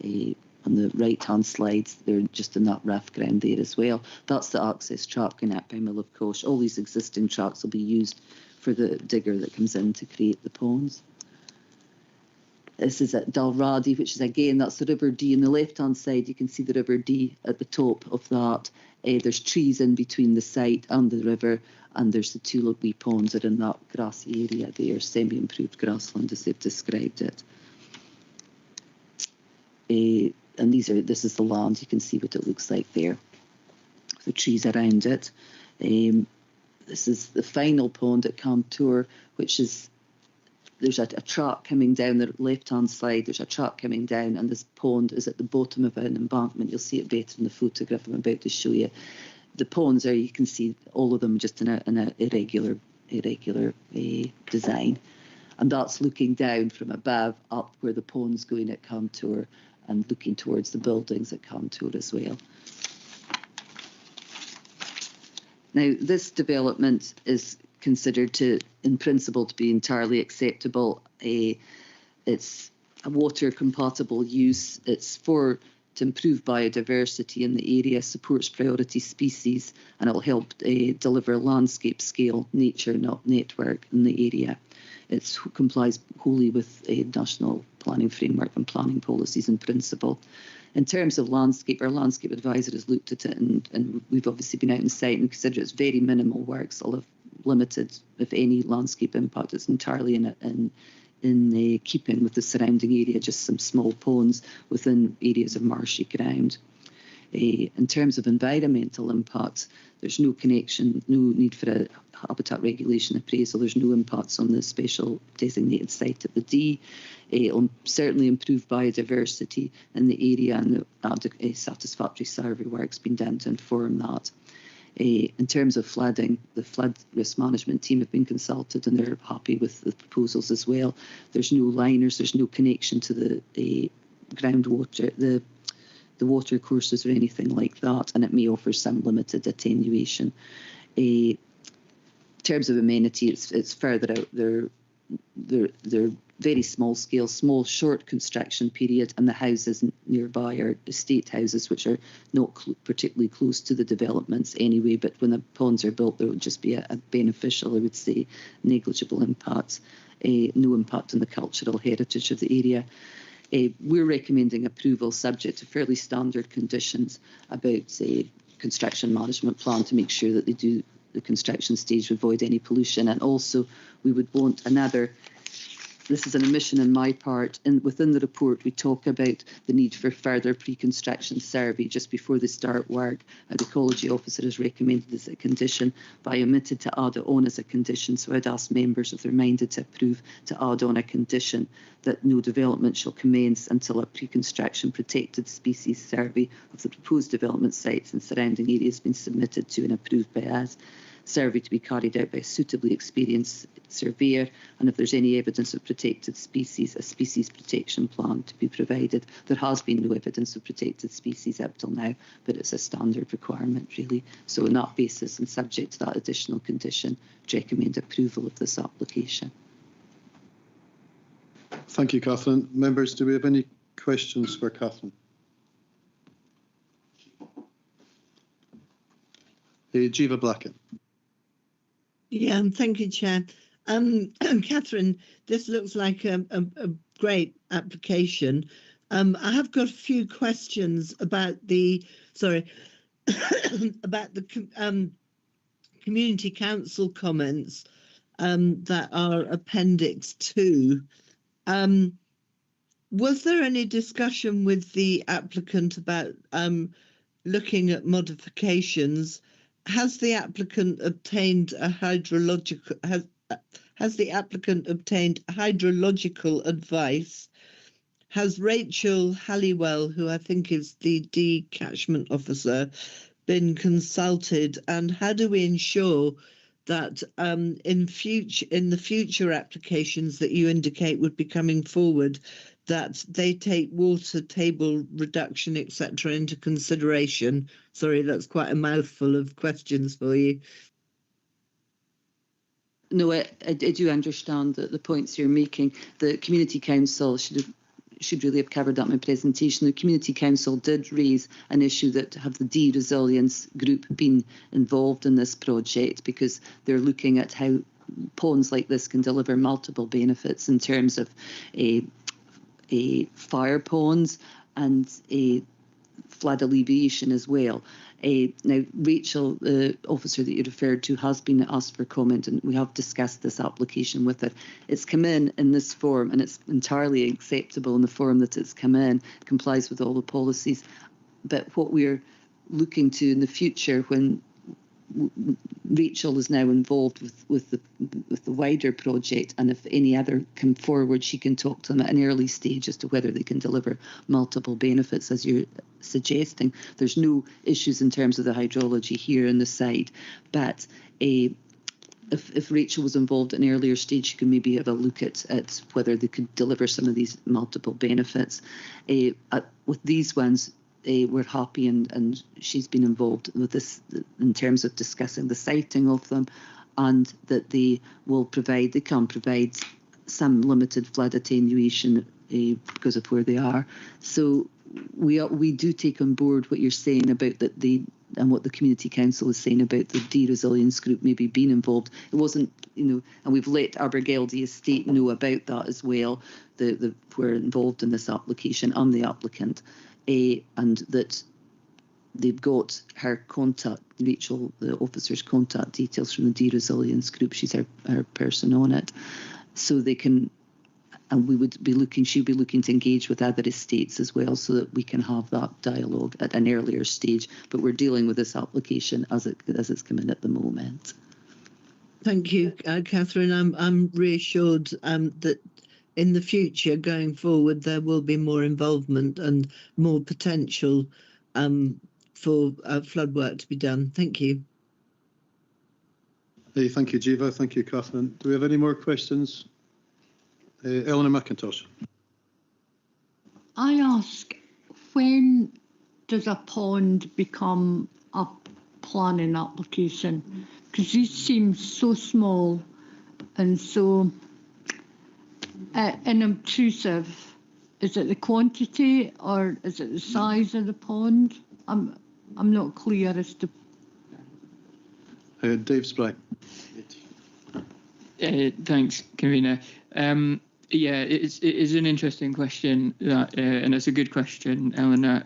on the right-hand slides, they're just in that riff ground there as well. That's the access track going up by Mill of Cosh. All these existing tracks will be used for the digger that comes in to create the ponds. This is at Dalradi, which is again, that's the River Dee. On the left-hand side, you can see the River Dee at the top of that. There's trees in between the site and the river, and there's the two wee ponds that are in that grassy area there, semi-improved grassland as they've described it. And this is the land. You can see what it looks like there. The trees around it. This is the final pond at Cantor, which is, there's a track coming down the left-hand side. There's a track coming down, and this pond is at the bottom of an embankment. You'll see it better in the photograph I'm about to show you. The ponds are, you can see all of them just in an irregular design. And that's looking down from above up where the pond's going at Cantor, and looking towards the buildings at Cantor as well. Now, this development is considered to, in principle, to be entirely acceptable. It's a water-compatible use. It's to improve biodiversity in the area, supports priority species, and it'll help deliver landscape-scale nature network in the area. It complies wholly with a national planning framework and planning policies in principle. In terms of landscape, our landscape advisor has looked at it, and we've obviously been out in site and consider it's very minimal works. It'll have limited, if any, landscape impact. It's entirely in keeping with the surrounding area, just some small ponds within areas of marshy ground. In terms of environmental impacts, there's no connection, no need for a habitat regulation appraisal. There's no impacts on the special designated site at the Dee. It'll certainly improve biodiversity in the area, and a satisfactory survey work's been done to inform that. In terms of flooding, the flood risk management team have been consulted, and they're happy with the proposals as well. There's no liners, there's no connection to the groundwater, the water courses or anything like that, and it may offer some limited attenuation. In terms of amenity, it's further out. They're very small scale, short construction period, and the houses nearby are estate houses, which are not particularly close to the developments anyway, but when the ponds are built, there will just be a beneficial, I would say, negligible impact, no impact on the cultural heritage of the area. We're recommending approval subject to fairly standard conditions about construction management plan to make sure that they do the construction stage to avoid any pollution. And also we would want another, this is an omission on my part, and within the report we talk about the need for further pre-construction survey just before they start work. An ecology officer has recommended as a condition, but I omitted to add it on as a condition, so I'd ask members if they're minded to approve to add on a condition that no development shall commence until a pre-construction protected species survey of the proposed development sites and surrounding areas has been submitted to and approved by us. Survey to be carried out by a suitably experienced surveyor, and if there's any evidence of protected species, a species protection plan to be provided. There has been no evidence of protected species up till now, but it's a standard requirement really. So on that basis and subject to that additional condition, I recommend approval of this application. Thank you, Catherine. Members, do we have any questions for Catherine? Jiva Blackett. Yeah, thank you, Chair. Catherine, this looks like a great application. I have got a few questions about the, about the Community Council comments that are Appendix 2. Was there any discussion with the applicant about looking at modifications? Has the applicant obtained a hydrological advice? Has Rachel Halliwell, who I think is the decatchment officer, been consulted? And how do we ensure that in the future applications that you indicate would be coming forward, that they take water table reduction, etc., into consideration? Sorry, that's quite a mouthful of questions for you. No, I do understand the points you're making. The Community Council should really have covered that in my presentation. The Community Council did raise an issue that have the D-Resilience group been involved in this project, because they're looking at how ponds like this can deliver multiple benefits in terms of fire ponds and flood alleviation as well. Now, Rachel, the officer that you referred to, has been asked for comment, and we have discussed this application with her. It's come in this form, and it's entirely acceptable in the form that it's come in, complies with all the policies. But what we're looking to in the future, when Rachel is now involved with the wider project, and if any other come forward, she can talk to them at an early stage as to whether they can deliver multiple benefits, as you're suggesting. There's no issues in terms of the hydrology here on the side, but if Rachel was involved at an earlier stage, she can maybe have a look at whether they could deliver some of these multiple benefits. With these ones, we're happy, and she's been involved with this in terms of discussing the siting of them, and that they can provide some limited flood attenuation because of where they are. So we do take on board what you're saying about that and what the Community Council is saying about the D-Resilience group maybe being involved. It wasn't, and we've let Abergeldy Estate know about that as well. We're involved in this application and the applicant. And that they've got her contact, Rachel, the officer's contact details from the D-Resilience group. She's our person on it. So they can, and she'll be looking to engage with other estates as well, so that we can have that dialogue at an earlier stage. But we're dealing with this application as it's come in at the moment. Thank you, Catherine. I'm reassured that in the future, going forward, there will be more involvement and more potential for flood work to be done. Thank you. Hey, thank you, Jiva. Thank you, Catherine. Do we have any more questions? Eleanor McIntosh. I ask, when does a pond become a planning application? Because these seem so small and so unobtrusive. Is it the quantity, or is it the size of the pond? I'm not clear as to. Dave Spry. Thanks, Convener. Yeah, it is an interesting question, and it's a good question, Eleanor.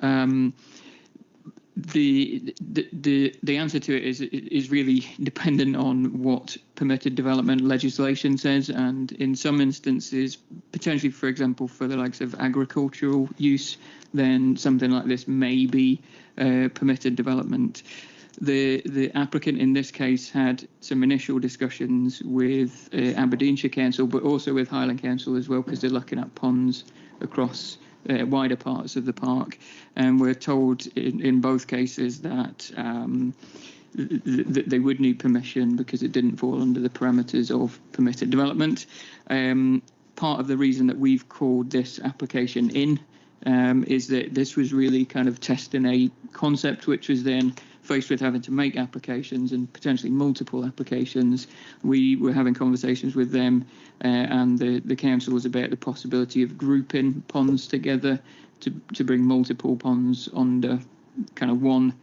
The answer to it is really dependent on what permitted development legislation says, and in some instances, potentially, for example, for the likes of agricultural use, then something like this may be permitted development. The applicant in this case had some initial discussions with Aberdeenshire Council, but also with Highland Council as well, because they're looking at ponds across wider parts of the park, and we're told in both cases that they would need permission because it didn't fall under the parameters of permitted development. Part of the reason that we've called this application in is that this was really kind of testing a concept which was then faced with having to make applications, and potentially multiple applications. We were having conversations with them and the council was about the possibility of grouping ponds together to bring multiple ponds under kind of one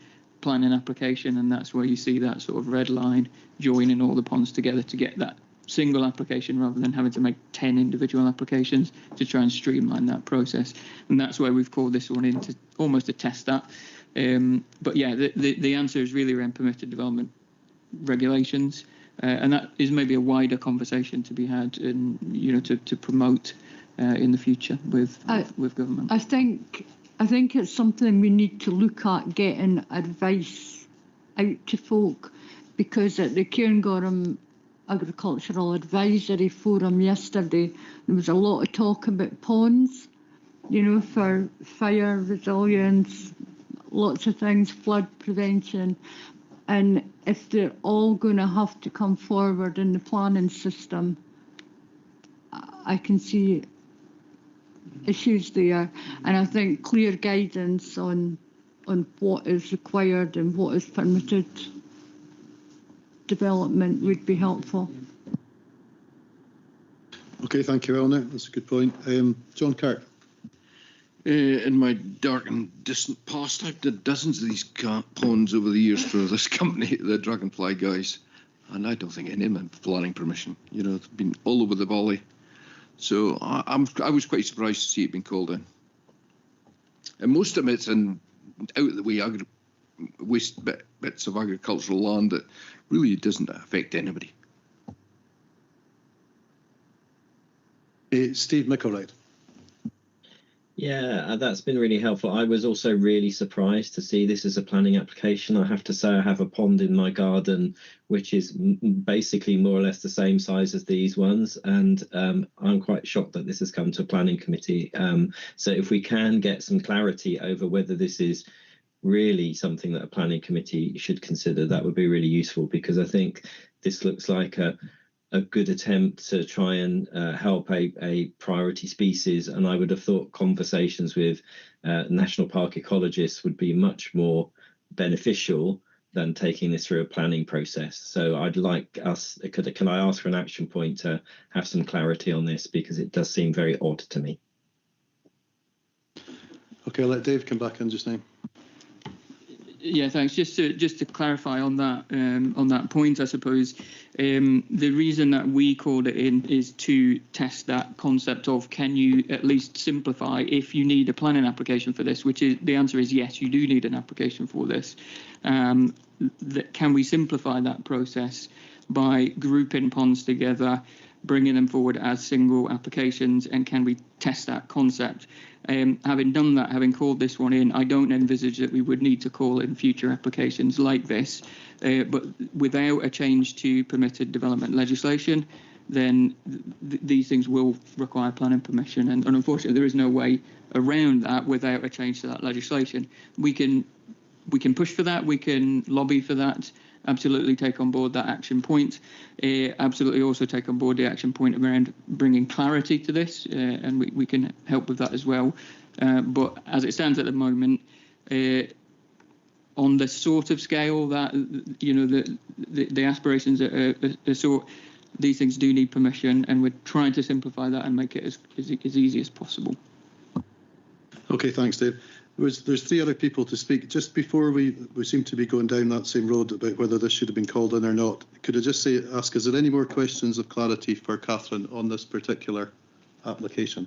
planning application, and that's where you see that sort of red line joining all the ponds together to get that single application rather than having to make 10 individual applications to try and streamline that process. And that's why we've called this one in to almost to test that. But yeah, the answer is really around permitted development regulations, and that is maybe a wider conversation to be had, and to promote in the future with government. I think it's something we need to look at, getting advice out to folk, because at the Cairngorm Agricultural Advisory Forum yesterday, there was a lot of talk about ponds, for fire resilience, lots of things, flood prevention. And if they're all going to have to come forward in the planning system, I can see issues there. And I think clear guidance on what is required and what is permitted development would be helpful. Okay, thank you, Eleanor. That's a good point. John Kirk. In my dark and distant past, I've done dozens of these ponds over the years for this company, the Dragonfly guys, and I don't think any of them have planning permission. It's been all over the valley. So I was quite surprised to see it being called in. And most of it's in out of the way waste bits of agricultural land that really doesn't affect anybody. Steve Micklewright. Yeah, that's been really helpful. I was also really surprised to see this as a planning application. I have to say I have a pond in my garden which is basically more or less the same size as these ones, and I'm quite shocked that this has come to a planning committee. So if we can get some clarity over whether this is really something that a planning committee should consider, that would be really useful, because I think this looks like a good attempt to try and help a priority species, and I would have thought conversations with national park ecologists would be much more beneficial than taking this through a planning process. So I'd like us, can I ask for an action point to have some clarity on this, because it does seem very odd to me. Okay, I'll let Dave come back in just now. Yeah, thanks. Just to clarify on that point, I suppose the reason that we called it in is to test that concept of, can you at least simplify if you need a planning application for this, which is, the answer is yes, you do need an application for this. Can we simplify that process by grouping ponds together, bringing them forward as single applications, and can we test that concept? Having done that, having called this one in, I don't envisage that we would need to call in future applications like this, but without a change to permitted development legislation, then these things will require planning permission, and unfortunately there is no way around that without a change to that legislation. We can push for that, we can lobby for that, absolutely take on board that action point, absolutely also take on board the action point around bringing clarity to this, and we can help with that as well. But as it stands at the moment, on the sort of scale that, the aspirations are sort, these things do need permission, and we're trying to simplify that and make it as easy as possible. Okay, thanks, Dave. There's three other people to speak. Just before we seem to be going down that same road about whether this should have been called in or not, could I just ask, is there any more questions of clarity for Catherine on this particular application?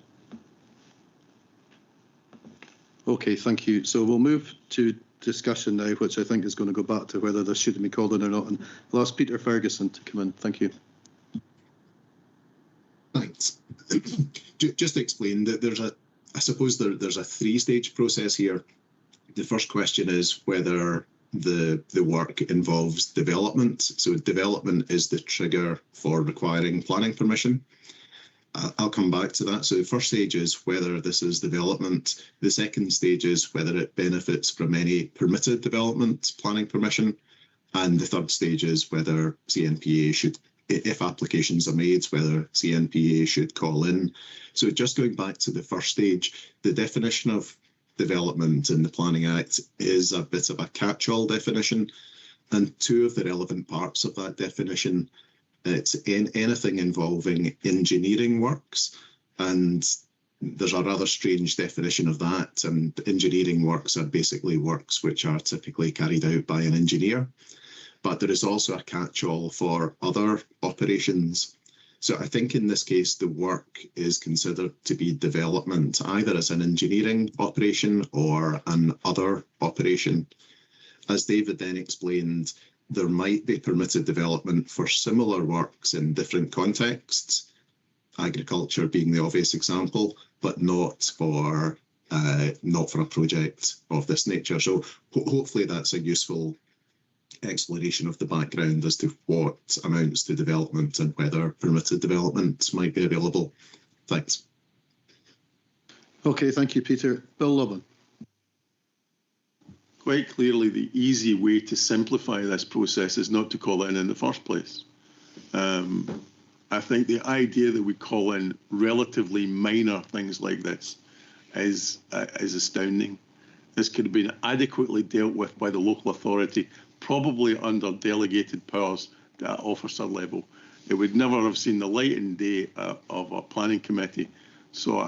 Okay, thank you. So we'll move to discussion now, which I think is going to go back to whether this should have been called in or not. And I'll ask Peter Ferguson to come in. Thank you. Thanks. Just to explain that I suppose there's a three-stage process here. The first question is whether the work involves development. So development is the trigger for requiring planning permission. I'll come back to that. So the first stage is whether this is development. The second stage is whether it benefits from any permitted development planning permission. And the third stage is whether CNPA should, if applications are made, whether CNPA should call in. So just going back to the first stage, the definition of development in the Planning Act is a bit of a catch-all definition, and two of the relevant parts of that definition, it's anything involving engineering works, and there's a rather strange definition of that, and engineering works are basically works which are typically carried out by an engineer. But there is also a catch-all for other operations. So I think in this case, the work is considered to be development, either as an engineering operation or an other operation. As David then explained, there might be permitted development for similar works in different contexts, agriculture being the obvious example, but not for a project of this nature. So hopefully that's a useful explanation of the background as to what amounts to development and whether permitted development might be available. Thanks. Okay, thank you, Peter. Bill Loban. Quite clearly, the easy way to simplify this process is not to call it in the first place. I think the idea that we call in relatively minor things like this is astounding. This could have been adequately dealt with by the local authority, probably under delegated powers at officer level. It would never have seen the light and day of a planning committee. So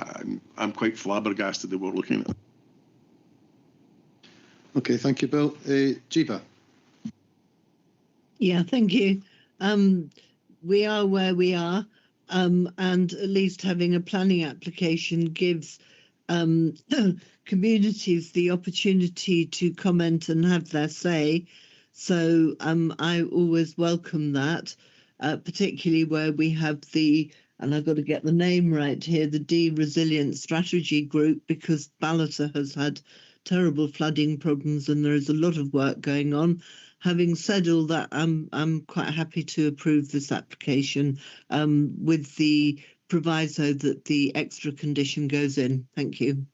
I'm quite flabbergasted that we're looking at it. Okay, thank you, Bill. Jeeva. Yeah, thank you. We are where we are, and at least having a planning application gives communities the opportunity to comment and have their say. So I always welcome that, particularly where we have the, and I've got to get the name right here, the D-Resilient Strategy Group, because Ballater has had terrible flooding problems and there is a lot of work going on. Having said all that, I'm quite happy to approve this application with the proviso that the extra condition goes in. Thank you.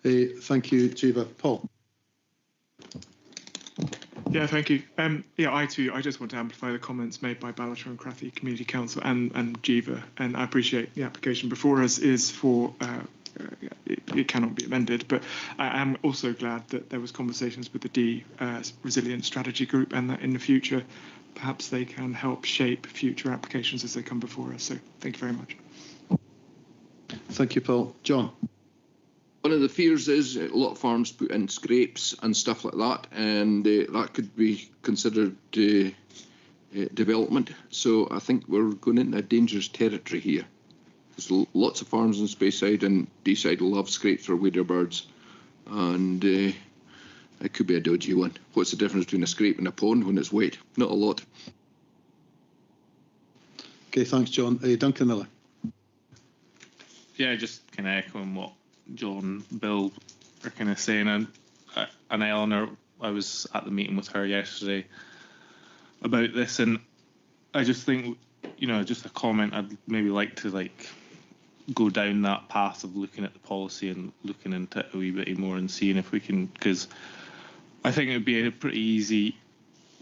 Thank you, Jeeva. Paul. Yeah, thank you. Yeah, I just want to amplify the comments made by Ballater and Crathy Community Council and Jeeva, and I appreciate the application before us is for it cannot be amended, but I am also glad that there was conversations with the D Resilient Strategy Group, and that in the future perhaps they can help shape future applications as they come before us. So thank you very much. Thank you, Paul. John. One of the fears is a lot of farms put in scrapes and stuff like that, and that could be considered development. So I think we're going into a dangerous territory here. There's lots of farms in Speyside and Deeside will have scrapes for wading birds, and it could be a dodgy one. What's the difference between a scrape and a pond when it's wet? Not a lot. Okay, thanks, John. Duncan Miller. Yeah, just kind of echoing what John, Bill are kind of saying, and Eleanor, I was at the meeting with her yesterday about this, and I just think, just a comment, I'd maybe like to go down that path of looking at the policy and looking into it a wee bit more and seeing if we can, because I think it would be a pretty easy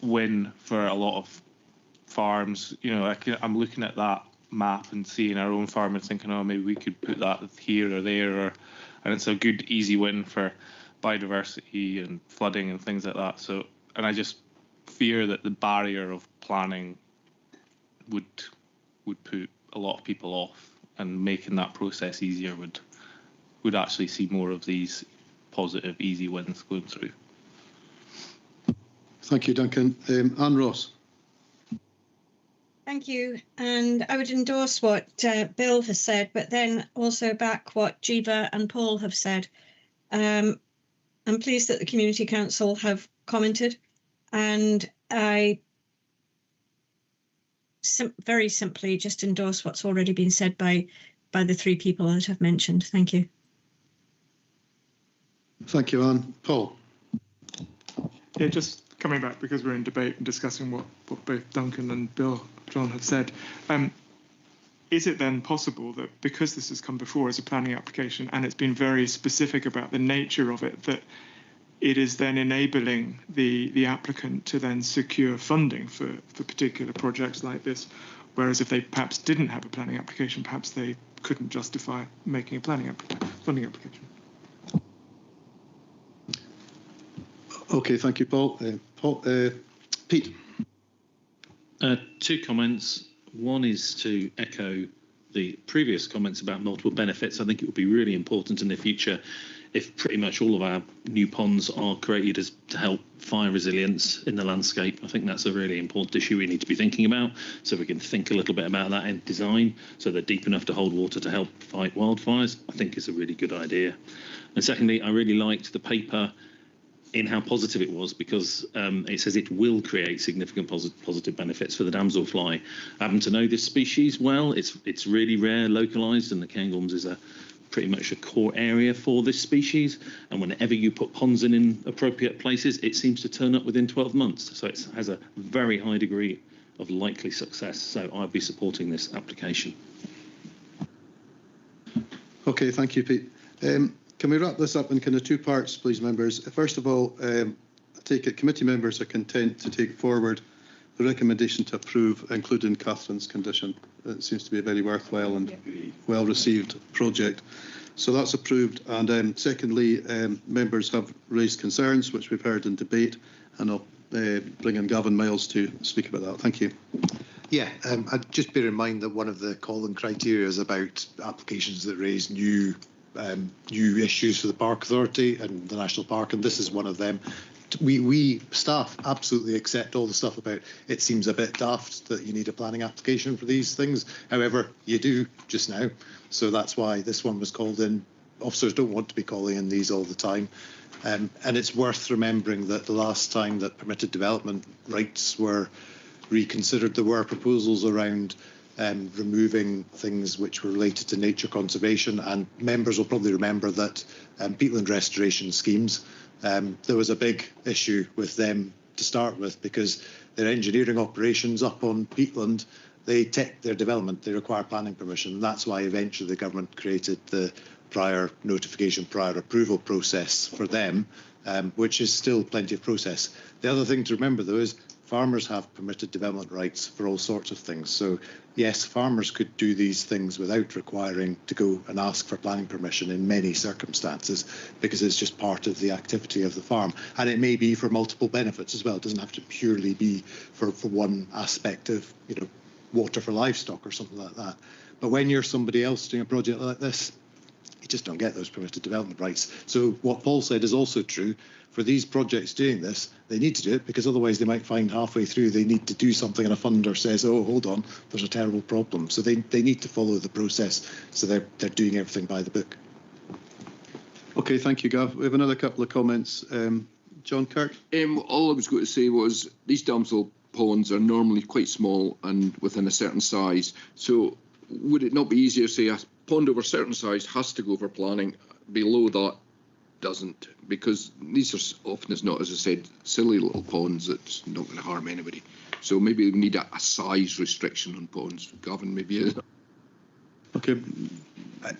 win for a lot of farms. I'm looking at that map and seeing our own farm and thinking, oh, maybe we could put that here or there, and it's a good easy win for biodiversity and flooding and things like that. So, and I just fear that the barrier of planning would put a lot of people off, and making that process easier would actually see more of these positive, easy wins going through. Thank you, Duncan. Anne Ross. Thank you. And I would endorse what Bill has said, but then also back what Jeeva and Paul have said. I'm pleased that the Community Council have commented, and I very simply just endorse what's already been said by the three people that I've mentioned. Thank you. Thank you, Anne. Paul. Yeah, just coming back, because we're in debate and discussing what both Duncan and John have said. Is it then possible that because this has come before as a planning application and it's been very specific about the nature of it, that it is then enabling the applicant to then secure funding for particular projects like this, whereas if they perhaps didn't have a planning application, perhaps they couldn't justify making a funding application? Okay, thank you, Paul. Pete. Two comments. One is to echo the previous comments about multiple benefits, I think it would be really important in the future if pretty much all of our new ponds are created as to help fire resilience in the landscape. I think that's a really important issue we need to be thinking about. So we can think a little bit about that in design, so they're deep enough to hold water to help fight wildfires. I think is a really good idea. And secondly, I really liked the paper in how positive it was, because it says it will create significant positive benefits for the damselfly. I happen to know this species well. It's really rare, localised, and the Cairngorms is pretty much a core area for this species. And whenever you put ponds in appropriate places, it seems to turn up within 12 months. So it has a very high degree of likely success. So I'd be supporting this application. Okay, thank you, Pete. Can we wrap this up in kind of two parts, please, members? First of all, I take it committee members are content to take forward the recommendation to approve, including Catherine's condition. It seems to be a very worthwhile and well-received project. So that's approved. And secondly, members have raised concerns, which we've heard in debate, and I'll bring in Gavin Miles to speak about that. Thank you. Yeah, I'd just bear in mind that one of the calling criteria is about applications that raise new issues for the Park Authority and the National Park, and this is one of them. We staff absolutely accept all the stuff about it seems a bit daft that you need a planning application for these things. However, you do just now, so that's why this one was called in. Officers don't want to be calling in these all the time, and it's worth remembering that the last time that permitted development rights were reconsidered, there were proposals around removing things which were related to nature conservation, and members will probably remember that peatland restoration schemes, there was a big issue with them to start with, because their engineering operations up on peatland, their development, they require planning permission. And that's why eventually the government created the prior notification, prior approval process for them, which is still plenty of process. The other thing to remember, though, is farmers have permitted development rights for all sorts of things. So yes, farmers could do these things without requiring to go and ask for planning permission in many circumstances, because it's just part of the activity of the farm. And it may be for multiple benefits as well. It doesn't have to purely be for one aspect of, water for livestock or something like that. But when you're somebody else doing a project like this, you just don't get those permitted development rights. So what Paul said is also true. For these projects doing this, they need to do it, because otherwise they might find halfway through they need to do something and a funder says, oh, hold on, there's a terrible problem. So they need to follow the process, so they're doing everything by the book. Okay, thank you, Gav. We have another couple of comments. John Kirk? All I was going to say was these damsel ponds are normally quite small and within a certain size. So would it not be easier to say a pond over a certain size has to go for planning, below that doesn't? Because these are often as not, as I said, silly little ponds that's not going to harm anybody. So maybe we need a size restriction on ponds. Gavin, maybe. Okay.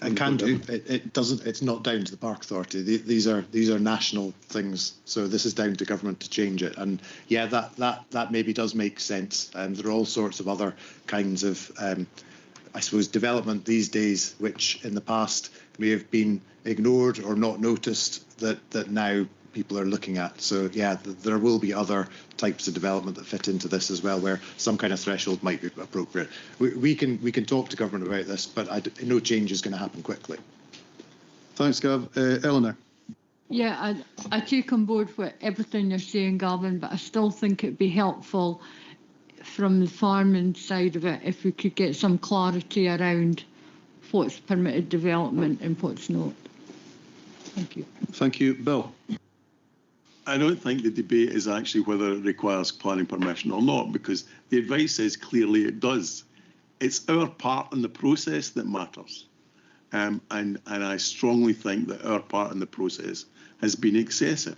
I can do. It doesn't. It's not down to the Park Authority. These are national things. So this is down to government to change it. And yeah, that maybe does make sense. And there are all sorts of other kinds of, I suppose, development these days, which in the past may have been ignored or not noticed, that now people are looking at. So yeah, there will be other types of development that fit into this as well, where some kind of threshold might be appropriate. We can talk to government about this, but no change is going to happen quickly. Thanks, Gav. Eleanor. Yeah, I take on board everything you're saying, Gavin, but I still think it'd be helpful from the farming side of it if we could get some clarity around what's permitted development and what's not. Thank you. Thank you. Bill. I don't think the debate is actually whether it requires planning permission or not, because the advice says clearly it does. It's our part in the process that matters. And I strongly think that our part in the process has been excessive.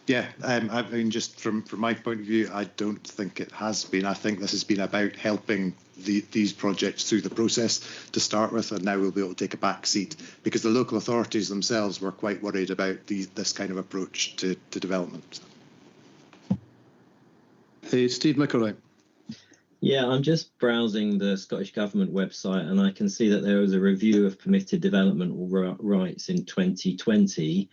Yeah, I mean, just from my point of view, I don't think it has been. I think this has been about helping these projects through the process to start with, and now we'll be able to take a back seat, because the local authorities themselves were quite worried about this kind of approach to development. Hey, Steve McElroy. Yeah, I'm just browsing the Scottish Government website, and I can see that there was a review of permitted development rights in 2020.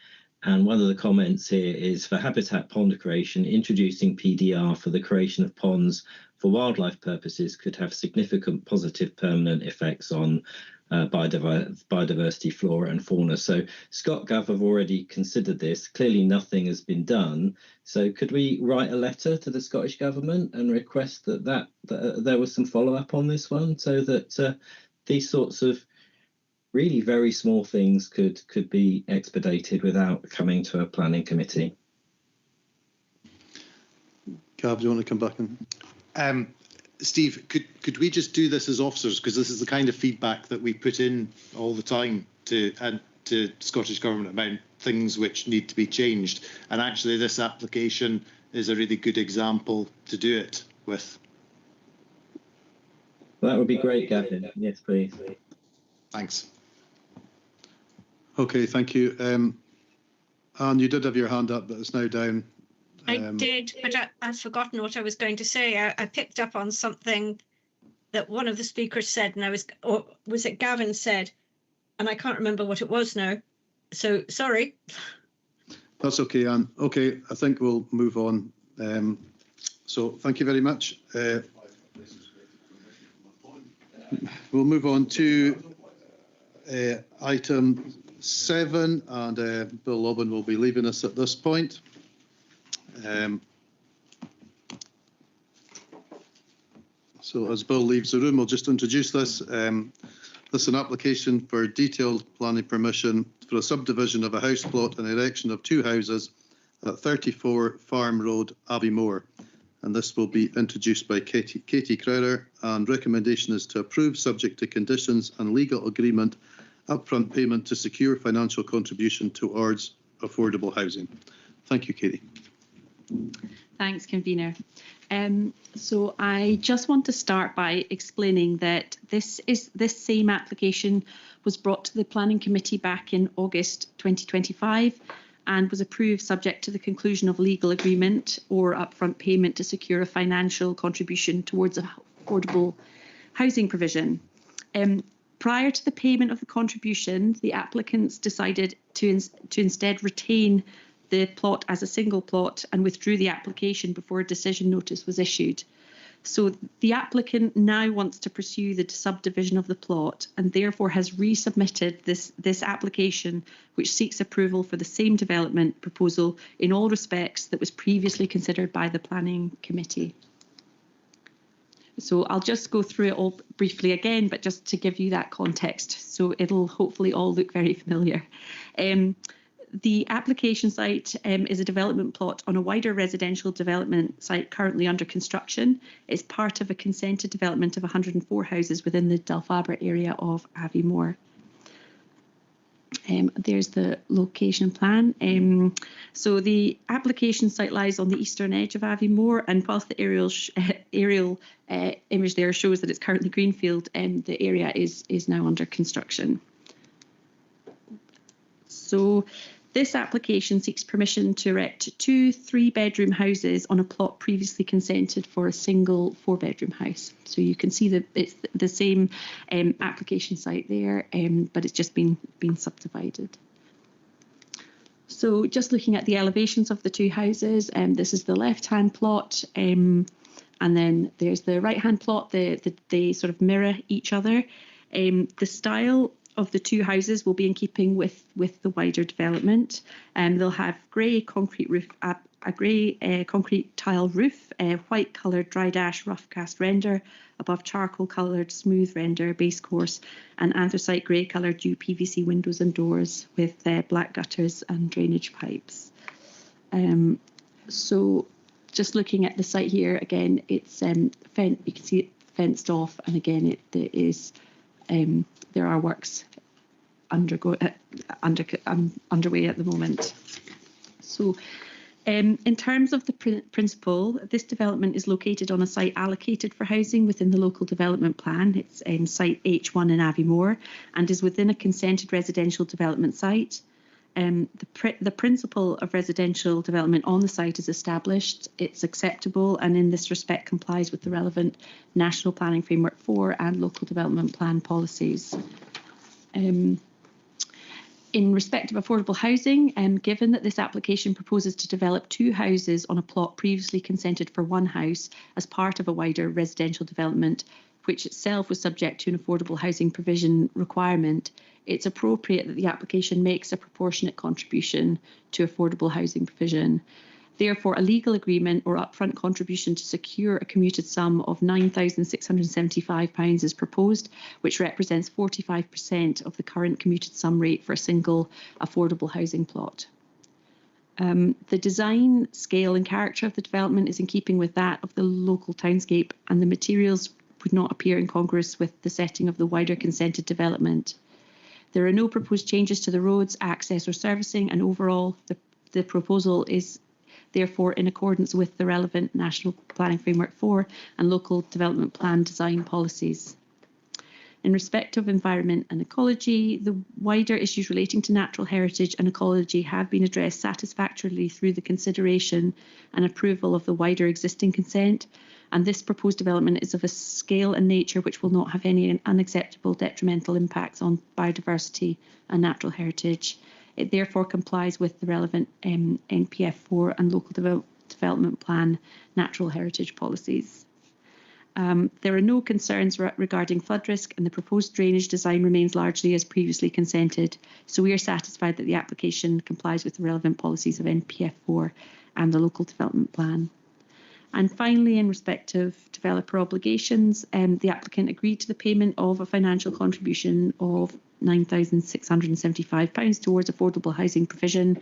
And one of the comments here is for habitat pond creation, introducing PDR for the creation of ponds for wildlife purposes could have significant positive permanent effects on biodiversity, flora and fauna. So ScotGov have already considered this. Clearly nothing has been done. So could we write a letter to the Scottish Government and request that there was some follow-up on this one, so that these sorts of really very small things could be expedited without coming to a planning committee? Gav, do you want to come back in? Steve, could we just do this as officers, because this is the kind of feedback that we put in all the time to Scottish Government about things which need to be changed, and actually this application is a really good example to do it with. Well, that would be great, Gavin. Yes, please. Thanks. Okay, thank you. Anne, you did have your hand up, but it's now down. I did, but I've forgotten what I was going to say. I picked up on something that one of the speakers said, and was it Gavin said, and I can't remember what it was now. So sorry. That's okay, Anne. Okay, I think we'll move on. So thank you very much. We'll move on to item 7, and Bill Lobbin will be leaving us at this point. So as Bill leaves the room, I'll just introduce this. This is an application for detailed planning permission for a subdivision of a house plot and erection of 2 houses at 34 Farm Road, Aviemore. And this will be introduced by Katie Crowder, and recommendation is to approve subject to conditions and legal agreement upfront payment to secure financial contribution towards affordable housing. Thank you, Katie. Thanks, convener. So I just want to start by explaining that this same application was brought to the Planning Committee back in August 2025 and was approved subject to the conclusion of legal agreement or upfront payment to secure a financial contribution towards affordable housing provision. Prior to the payment of the contribution, the applicants decided to instead retain the plot as a single plot and withdrew the application before a decision notice was issued. So the applicant now wants to pursue the subdivision of the plot and therefore has resubmitted this application, which seeks approval for the same development proposal in all respects that was previously considered by the Planning Committee. So I'll just go through it all briefly again, but just to give you that context, so it'll hopefully all look very familiar. The application site is a development plot on a wider residential development site currently under construction. It's part of a consented development of 104 houses within the Dalfabra area of Aviemore. There's the location plan. So the application site lies on the eastern edge of Aviemore, and whilst the aerial image there shows that it's currently greenfield, the area is now under construction. So this application seeks permission to erect 2 3-bedroom houses on a plot previously consented for a single 4-bedroom house. So you can see that it's the same application site there, but it's just been subdivided. So just looking at the elevations of the 2 houses, this is the left-hand plot, and then there's the right-hand plot. They sort of mirror each other. The style of the 2 houses will be in keeping with the wider development. They'll have grey concrete roof, a grey concrete tile roof, white coloured dried ash rough cast render, above charcoal coloured smooth render base course, and anthracite grey coloured UPVC windows and doors with black gutters and drainage pipes. So just looking at the site here again, it's you can see it fenced off, and again there are works underway at the moment. So in terms of the principle, this development is located on a site allocated for housing within the local development plan. It's site H1 in Aviemore and is within a consented residential development site. The principle of residential development on the site is established, it's acceptable, and in this respect complies with the relevant National Planning Framework 4 and Local Development Plan policies. In respect of affordable housing, given that this application proposes to develop 2 houses on a plot previously consented for 1 house as part of a wider residential development, which itself was subject to an affordable housing provision requirement, it's appropriate that the application makes a proportionate contribution to affordable housing provision. Therefore, a legal agreement or upfront contribution to secure a commuted sum of £9,675 is proposed, which represents 45% of the current commuted sum rate for a single affordable housing plot. The design, scale and character of the development is in keeping with that of the local townscape, and the materials would not appear incongruous with the setting of the wider consented development. There are no proposed changes to the roads, access or servicing, and overall the proposal is therefore in accordance with the relevant National Planning Framework 4 and Local Development Plan design policies. In respect of environment and ecology, the wider issues relating to natural heritage and ecology have been addressed satisfactorily through the consideration and approval of the wider existing consent, and this proposed development is of a scale and nature which will not have any unacceptable detrimental impacts on biodiversity and natural heritage. It therefore complies with the relevant NPF 4 and Local Development Plan natural heritage policies. There are no concerns regarding flood risk, and the proposed drainage design remains largely as previously consented. So we are satisfied that the application complies with the relevant policies of NPF 4 and the Local Development Plan. And finally, in respect of developer obligations, the applicant agreed to the payment of a financial contribution of £9,675 towards affordable housing provision.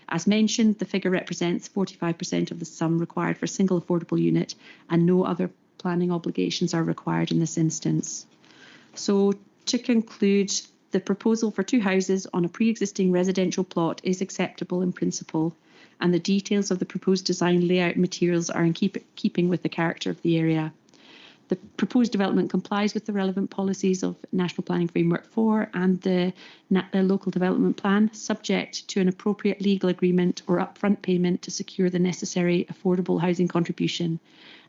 As mentioned, the figure represents 45% of the sum required for a single affordable unit, and no other planning obligations are required in this instance. So to conclude, the proposal for 2 houses on a pre-existing residential plot is acceptable in principle, and the details of the proposed design layout materials are in keeping with the character of the area. The proposed development complies with the relevant policies of National Planning Framework 4 and the Local Development Plan, subject to an appropriate legal agreement or upfront payment to secure the necessary affordable housing contribution,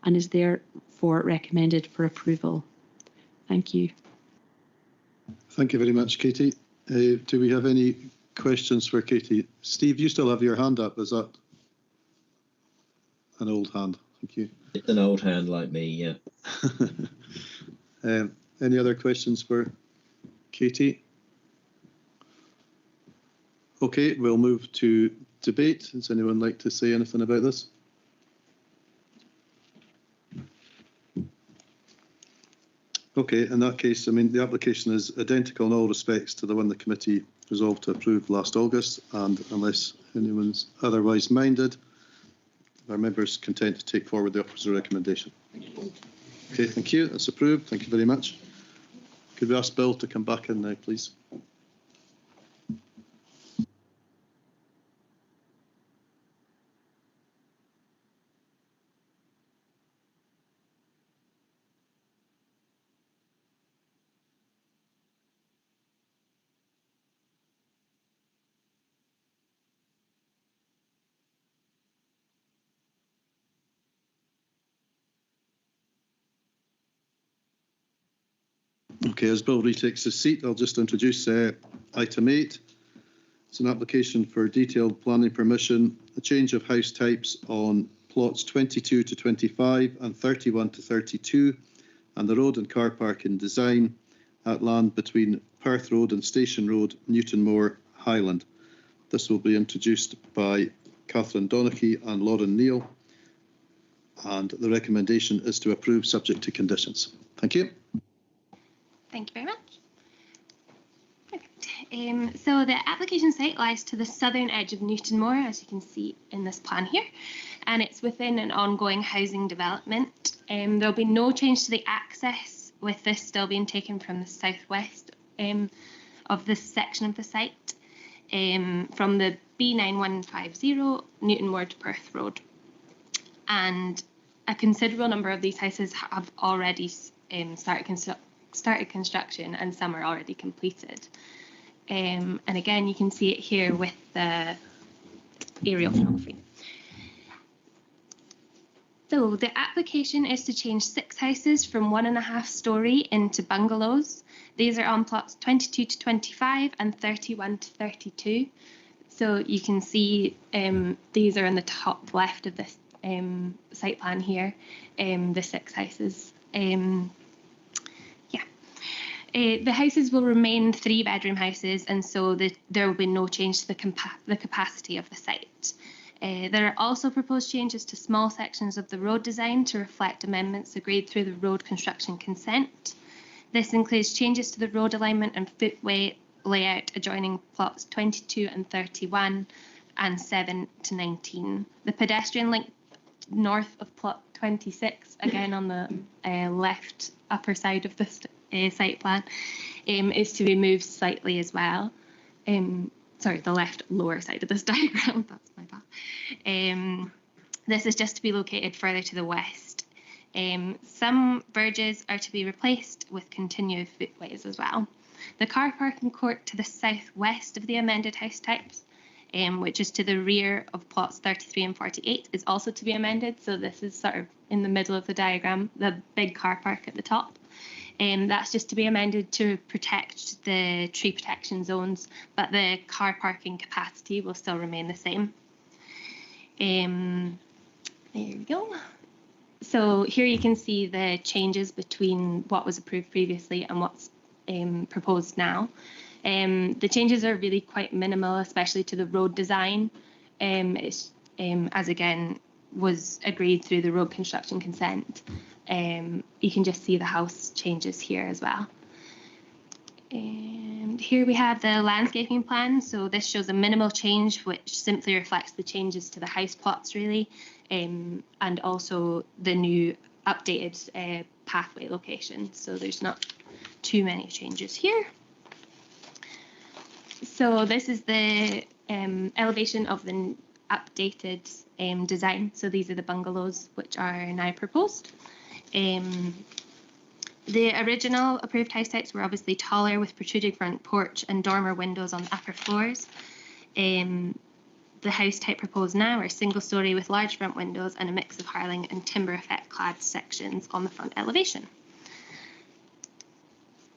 and is therefore recommended for approval. Thank you. Thank you very much, Katie. Do we have any questions for Katie? Steve, you still have your hand up. Is that an old hand? Thank you. It's an old hand like me, yeah. Any other questions for Katie? Okay, we'll move to debate. Does anyone like to say anything about this? Okay, in that case, I mean, the application is identical in all respects to the one the committee resolved to approve last August, and unless anyone's otherwise minded, our members content to take forward the officer's recommendation. Okay, thank you. That's approved. Thank you very much. Could we ask Bill to come back in now, please? Okay, as Bill retakes his seat, I'll just introduce item 8. It's an application for detailed planning permission, a change of house types on plots 22 to 25 and 31 to 32, and the road and car park in design at land between Perth Road and Station Road, Newtonmore, Highland. This will be introduced by Catherine Donachie and Lauren Neal, and the recommendation is to approve subject to conditions. Thank you. Thank you very much. Perfect. So the application site lies to the southern edge of Newtonmore, as you can see in this plan here, and it's within an ongoing housing development. There'll be no change to the access, with this still being taken from the southwest of this section of the site, from the B9150 Newtonmore to Perth Road. And a considerable number of these houses have already started construction, and some are already completed. And again, you can see it here with the aerial photography. So the application is to change 6 houses from 1.5 storey into bungalows. These are on plots 22 to 25 and 31 to 32. So you can see these are in the top left of this site plan here, the 6 houses. The houses will remain 3-bedroom houses, and so there will be no change to the capacity of the site. There are also proposed changes to small sections of the road design to reflect amendments agreed through the road construction consent. This includes changes to the road alignment and footway layout adjoining plots 22 and 31 and 7 to 19. The pedestrian link north of plot 26, again on the left upper side of this site plan, is to be moved slightly as well. Sorry, the left lower side of this diagram, that's my bad. This is just to be located further to the west. Some verges are to be replaced with continuous footways as well. The car parking court to the southwest of the amended house types, which is to the rear of plots 33 and 48, is also to be amended. So this is sort of in the middle of the diagram, the big car park at the top. That's just to be amended to protect the tree protection zones, but the car parking capacity will still remain the same. There we go. So here you can see the changes between what was approved previously and what's proposed now. The changes are really quite minimal, especially to the road design, as again was agreed through the road construction consent. You can just see the house changes here as well. And here we have the landscaping plan. So this shows a minimal change, which simply reflects the changes to the house plots really, and also the new updated pathway location. So there's not too many changes here. So this is the elevation of the updated design. So these are the bungalows which are now proposed. The original approved house types were obviously taller with protruding front porch and dormer windows on the upper floors. The house type proposed now are single storey with large front windows and a mix of Harling and timber effect clad sections on the front elevation.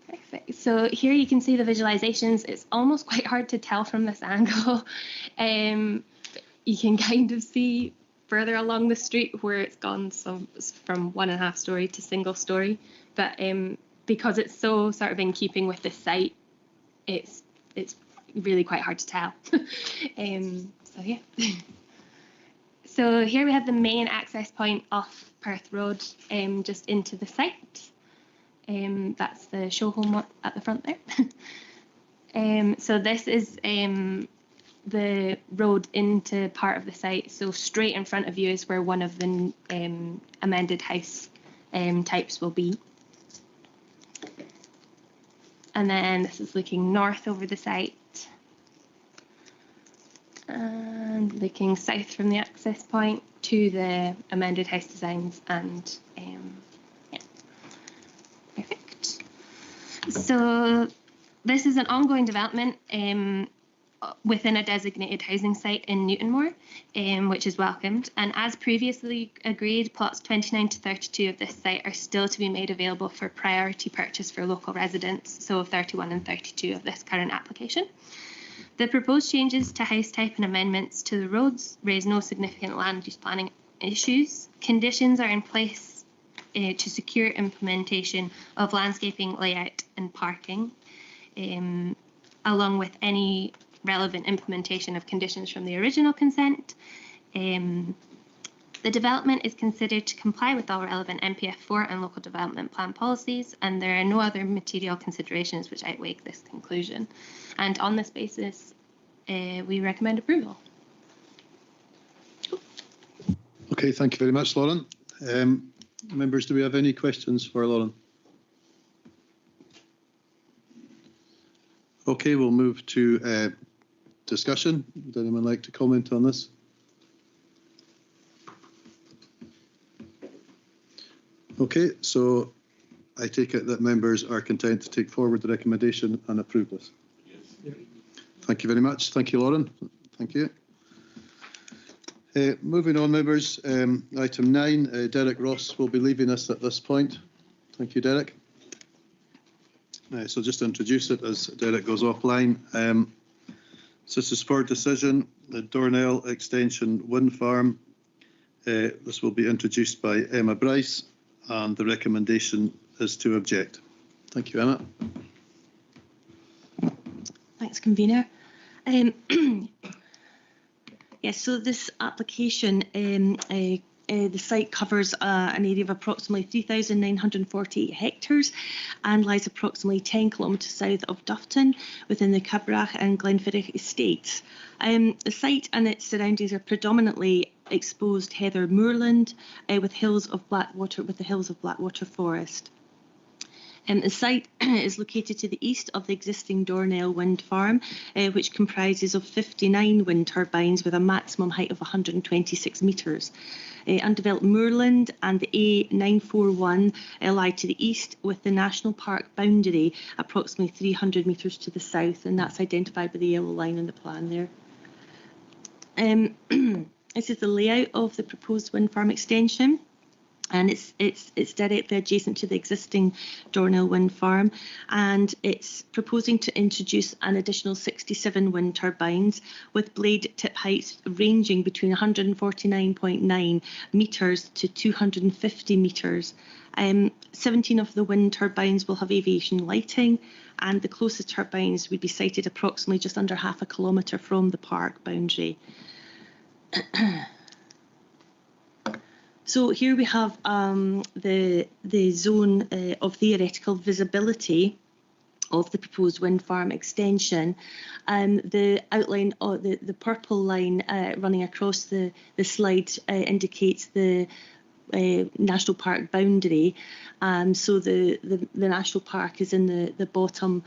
Perfect. So here you can see the visualizations. It's almost quite hard to tell from this angle. You can kind of see further along the street where it's gone from 1.5 storey to single storey, but because it's so sort of in keeping with the site, it's really quite hard to tell. So yeah. So here we have the main access point off Perth Road, just into the site. That's the show home at the front there. So this is the road into part of the site. So straight in front of you is where one of the amended house types will be. And then this is looking north over the site. And looking south from the access point to the amended house designs and yeah. Perfect. So this is an ongoing development within a designated housing site in Newtonmore, which is welcomed. And as previously agreed, plots 29 to 32 of this site are still to be made available for priority purchase for local residents, so 31 and 32 of this current application. The proposed changes to house type and amendments to the roads raise no significant land use planning issues. Conditions are in place to secure implementation of landscaping, layout and parking, along with any relevant implementation of conditions from the original consent. The development is considered to comply with all relevant NPF4 and local development plan policies, and there are no other material considerations which outweigh this conclusion. And on this basis, we recommend approval. Okay, thank you very much, Lauren. Members, do we have any questions for Lauren? Okay, we'll move to discussion. Would anyone like to comment on this? Okay, so I take it that members are content to take forward the recommendation and approve this. Yes. Thank you very much. Thank you, Lauren. Thank you. Moving on, members. Item 9, Derek Ross will be leaving us at this point. Thank you, Derek. So just to introduce it as Derek goes offline. So this is for decision, the Dornell Extension Wind Farm. This will be introduced by Emma Bryce, and the recommendation is to object. Thank you, Emma. Thanks, Convener. Yes, so this application, the site covers an area of approximately 3,948 hectares and lies approximately 10 kilometres south of Dufton within the Cabrach and Glenfiddich estates. The site and its surroundings are predominantly exposed heather moorland with the hills of Blackwater Forest. The site is located to the east of the existing Dornell wind farm, which comprises of 59 wind turbines with a maximum height of 126 metres. Undeveloped moorland and the A941 lie to the east, with the national park boundary approximately 300 metres to the south, and that's identified by the yellow line on the plan there. This is the layout of the proposed wind farm extension. And it's directly adjacent to the existing Dornell wind farm, and it's proposing to introduce an additional 67 wind turbines with blade tip heights ranging between 149.9 metres to 250 metres. 17 of the wind turbines will have aviation lighting, and the closest turbines would be sited approximately just under half a kilometre from the park boundary. So here we have the zone of theoretical visibility of the proposed wind farm extension. The outline, or the purple line running across the slide indicates the national park boundary. So the national park is in the bottom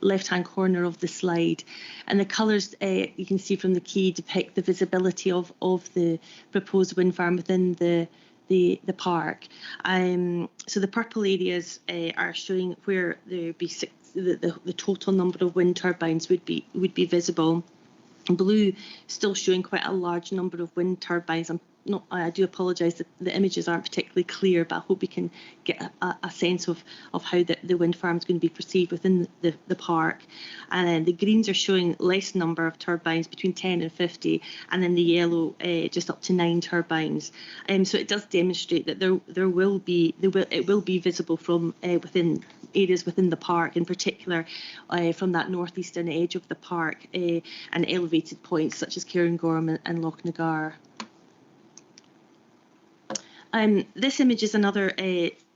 left-hand corner of the slide, and the colours you can see from the key depict the visibility of the proposed wind farm within the park. So the purple areas are showing where there would be the total number of wind turbines would be visible. Blue still showing quite a large number of wind turbines. I do apologise that the images aren't particularly clear, but I hope we can get a sense of how the wind farm is going to be perceived within the park. And then the greens are showing less number of turbines, between 10 and 50, and then the yellow just up to 9 turbines. So it does demonstrate that it will be visible from within areas within the park, in particular from that northeastern edge of the park, and elevated points such as Cairngorm and Loch Nagar. This image is another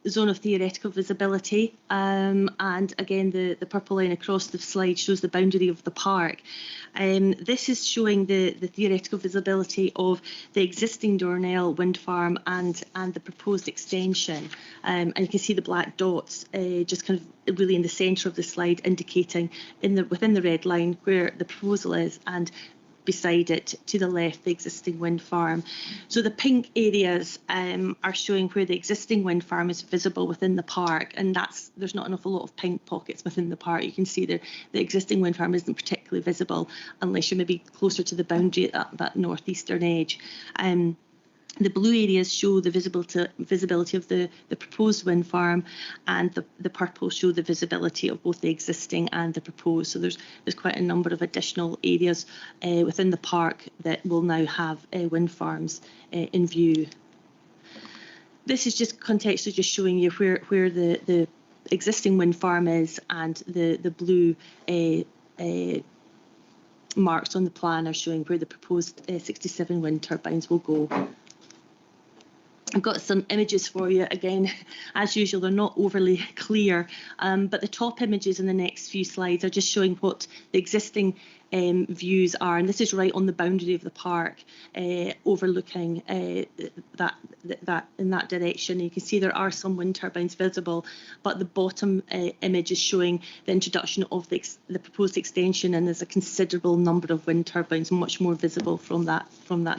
zone of theoretical visibility, and again the purple line across the slide shows the boundary of the park. This is showing the theoretical visibility of the existing Dornell wind farm and the proposed extension, and you can see the black dots just kind of really in the centre of the slide, indicating within the red line where the proposal is, and beside it to the left the existing wind farm. So the pink areas are showing where the existing wind farm is visible within the park, and there's not an awful lot of pink pockets within the park. You can see the existing wind farm isn't particularly visible unless you're maybe closer to the boundary at that northeastern edge. The blue areas show the visibility of the proposed wind farm, and the purple show the visibility of both the existing and the proposed. So there's quite a number of additional areas within the park that will now have wind farms in view. This is just contextually just showing you where the existing wind farm is, and the blue marks on the plan are showing where the proposed 67 wind turbines will go. I've got some images for you. Again, as usual, they're not overly clear, but the top images in the next few slides are just showing what the existing views are, and this is right on the boundary of the park, overlooking that in that direction. You can see there are some wind turbines visible, but the bottom image is showing the introduction of the proposed extension, and there's a considerable number of wind turbines, much more visible from that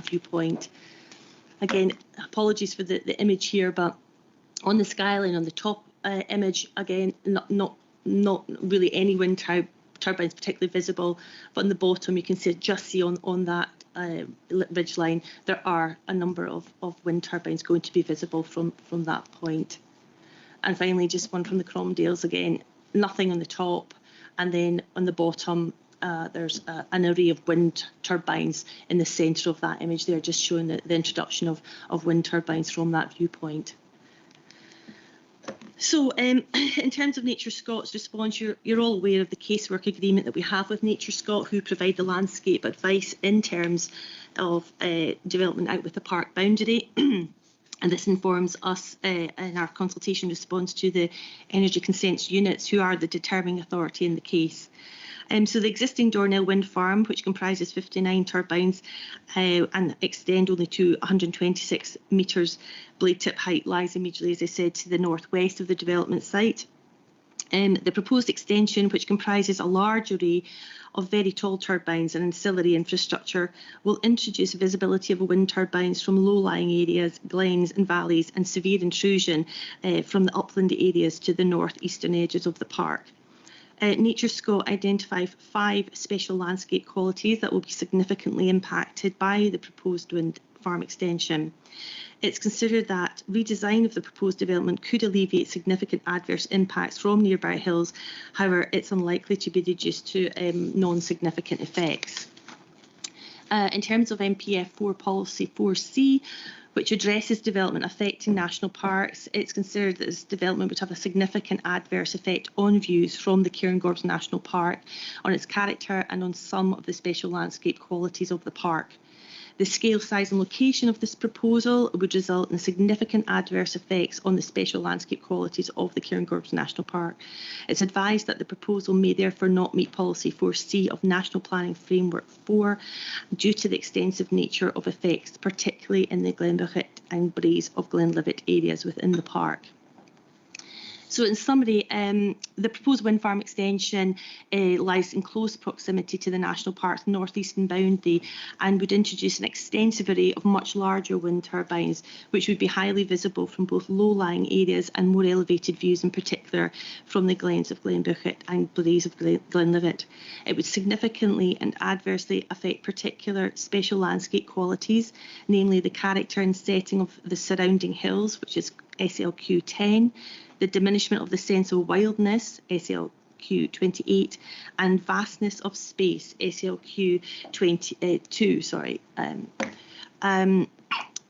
viewpoint. Again, apologies for the image here, but on the skyline on the top image, again, not really any wind turbines particularly visible, but on the bottom you can just see on that ridgeline, there are a number of wind turbines going to be visible from that point. And finally, just one from the Cromdales again, nothing on the top, and then on the bottom there's an array of wind turbines in the centre of that image there, just showing the introduction of wind turbines from that viewpoint. So in terms of Nature Scott's response, you're all aware of the casework agreement that we have with Nature Scott, who provide the landscape advice in terms of development out with the park boundary. And this informs us in our consultation response to the energy consents units, who are the determining authority in the case. So the existing Dornell wind farm, which comprises 59 turbines and extend only to 126 metres blade tip height, lies immediately, as I said, to the northwest of the development site. The proposed extension, which comprises a large array of very tall turbines and ancillary infrastructure, will introduce visibility of wind turbines from low-lying areas, glens and valleys, and severe intrusion from the upland areas to the northeastern edges of the park. Nature Scott identify 5 special landscape qualities that will be significantly impacted by the proposed wind farm extension. It's considered that redesign of the proposed development could alleviate significant adverse impacts from nearby hills. However, it's unlikely to be reduced to non-significant effects. In terms of NPF 4 Policy 4C, which addresses development affecting national parks, it's considered that this development would have a significant adverse effect on views from the Cairngorms National Park, on its character and on some of the special landscape qualities of the park. The scale, size and location of this proposal would result in significant adverse effects on the special landscape qualities of the Cairngorms National Park. It's advised that the proposal may therefore not meet Policy 4C of National Planning Framework 4 due to the extensive nature of effects, particularly in the Glenboget and Braes of Glenlivet areas within the park. So in summary, the proposed wind farm extension lies in close proximity to the National Park's northeastern boundary and would introduce an extensive array of much larger wind turbines, which would be highly visible from both low-lying areas and more elevated views, in particular from the glens of Glenboget and Braes of Glenlivet. It would significantly and adversely affect particular special landscape qualities, namely the character and setting of the surrounding hills, which is SLQ 10, the diminishment of the sense of wildness, SLQ 28, and vastness of space, SLQ 22,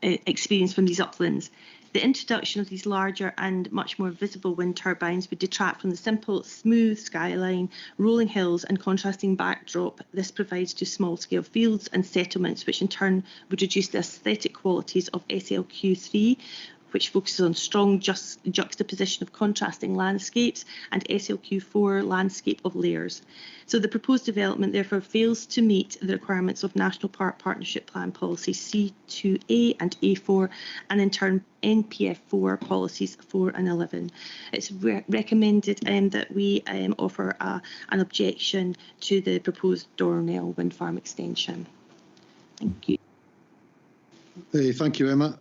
experience from these uplands. The introduction of these larger and much more visible wind turbines would detract from the simple, smooth skyline, rolling hills and contrasting backdrop this provides to small-scale fields and settlements, which in turn would reduce the aesthetic qualities of SLQ 3, which focuses on strong juxtaposition of contrasting landscapes, and SLQ4 landscape of layers. So the proposed development therefore fails to meet the requirements of National Park Partnership Plan Policy C2A and A4, and in turn NPF4 Policies 4 and 11. It's recommended that we offer an objection to the proposed Dornell wind farm extension. Thank you. Thank you, Emma.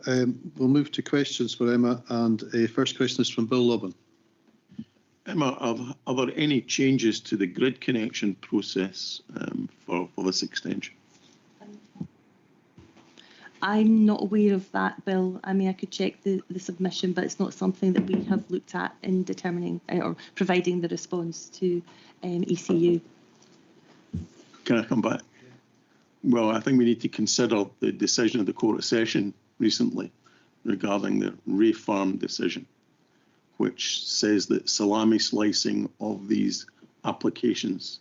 We'll move to questions for Emma, and first question is from Bill Lobbin. Emma, are there any changes to the grid connection process for this extension? I'm not aware of that, Bill. I mean, I could check the submission, but it's not something that we have looked at in determining or providing the response to ECU. Can I come back? Well, I think we need to consider the decision of the Court of Session recently regarding the Ray Farm decision, which says that salami slicing of these applications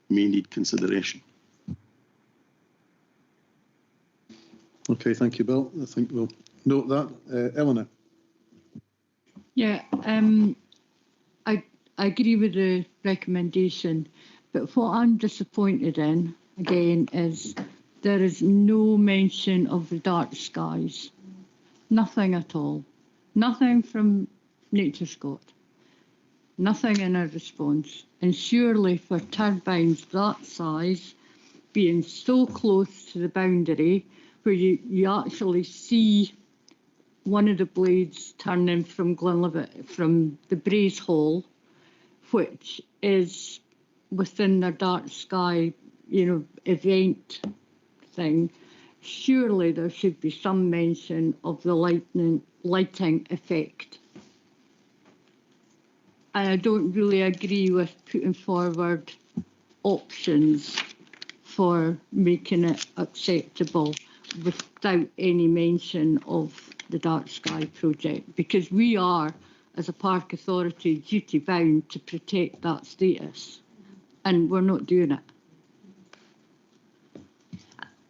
may need consideration. Okay, thank you, Bill. I think we'll note that. Eleanor. Yeah, I agree with the recommendation, but what I'm disappointed in, again, is there is no mention of the dark skies. Nothing at all. Nothing from Nature Scott. Nothing in our response. And surely for turbines that size, being so close to the boundary, where you actually see one of the blades turning from Glenlivet, from the Braes Hall, which is within the dark sky, event thing, surely there should be some mention of the lighting effect. And I don't really agree with putting forward options for making it acceptable without any mention of the Dark Sky project, because we are, as a park authority, duty bound to protect that status, and we're not doing it.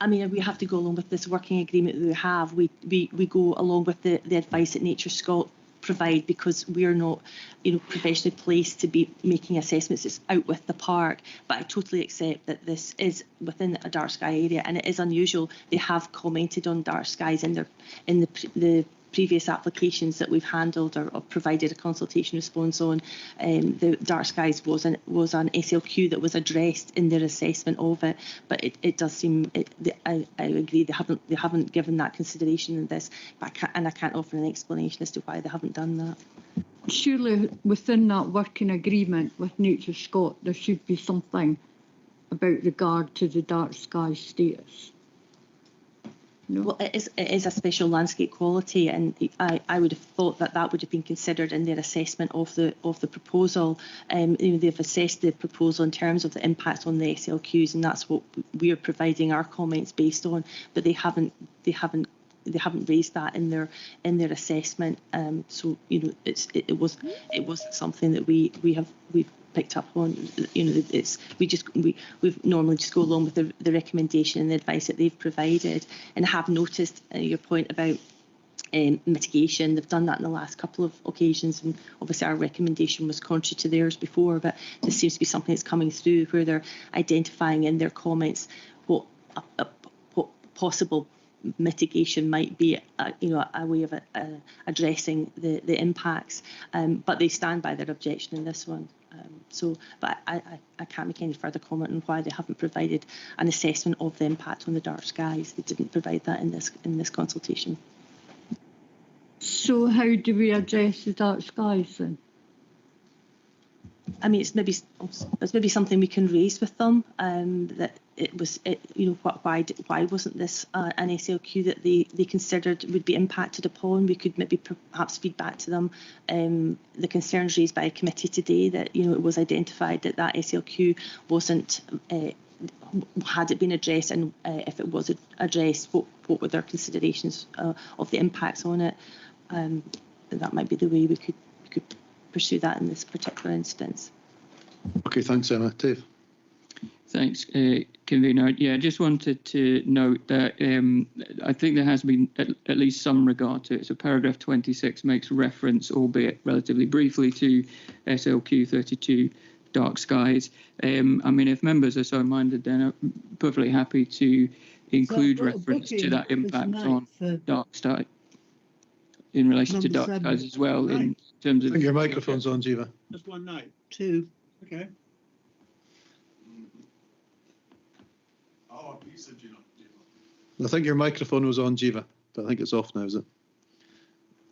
I mean, we have to go along with this working agreement that we have. We go along with the advice that Nature Scot provide, because we're not, professionally placed to be making assessments. It's out with the park. But I totally accept that this is within a dark sky area, and it is unusual. They have commented on dark skies in the previous applications that we've handled or provided a consultation response on. The dark skies was an SLQ that was addressed in their assessment of it, but it does seem, I agree, they haven't given that consideration in this, but I can't offer an explanation as to why they haven't done that. Surely within that working agreement with Nature Scot, there should be something about regard to the dark sky status. No. Well, it is a special landscape quality, and I would have thought that would have been considered in their assessment of the proposal. They've assessed the proposal in terms of the impact on the SLQs, and that's what we are providing our comments based on. But they haven't raised that in their assessment. So it wasn't something that we've picked up on. We've normally just go along with the recommendation and the advice that they've provided. And I have noticed your point about mitigation. They've done that in the last couple of occasions, and obviously our recommendation was contrary to theirs before, but this seems to be something that's coming through where they're identifying in their comments what possible mitigation might be, a way of addressing the impacts, but they stand by their objection in this one. But I can't make any further comment on why they haven't provided an assessment of the impact on the dark skies. They didn't provide that in this consultation. So how do we address the dark skies then? I mean, it's maybe something we can raise with them. That why wasn't this an SLQ that they considered would be impacted upon? We could maybe perhaps feed back to them the concerns raised by a committee today, that it was identified that SLQ wasn't. Had it been addressed, and if it was addressed, what were their considerations of the impacts on it? That might be the way we could pursue that in this particular instance. Okay, thanks, Emma. Dave. Thanks, Convener. Yeah, I just wanted to note that I think there has been at least some regard to it. So paragraph 26 makes reference, albeit relatively briefly, to SLQ 32 dark skies. I mean, if members are so minded, then I'm perfectly happy to include reference to that impact on dark sky in relation to dark skies as well, in terms of... I think your microphone's on, Jiva. Just one night. 2. Okay. Oh, you said you're not, Jiva. I think your microphone was on, Jiva, but I think it's off now, is it?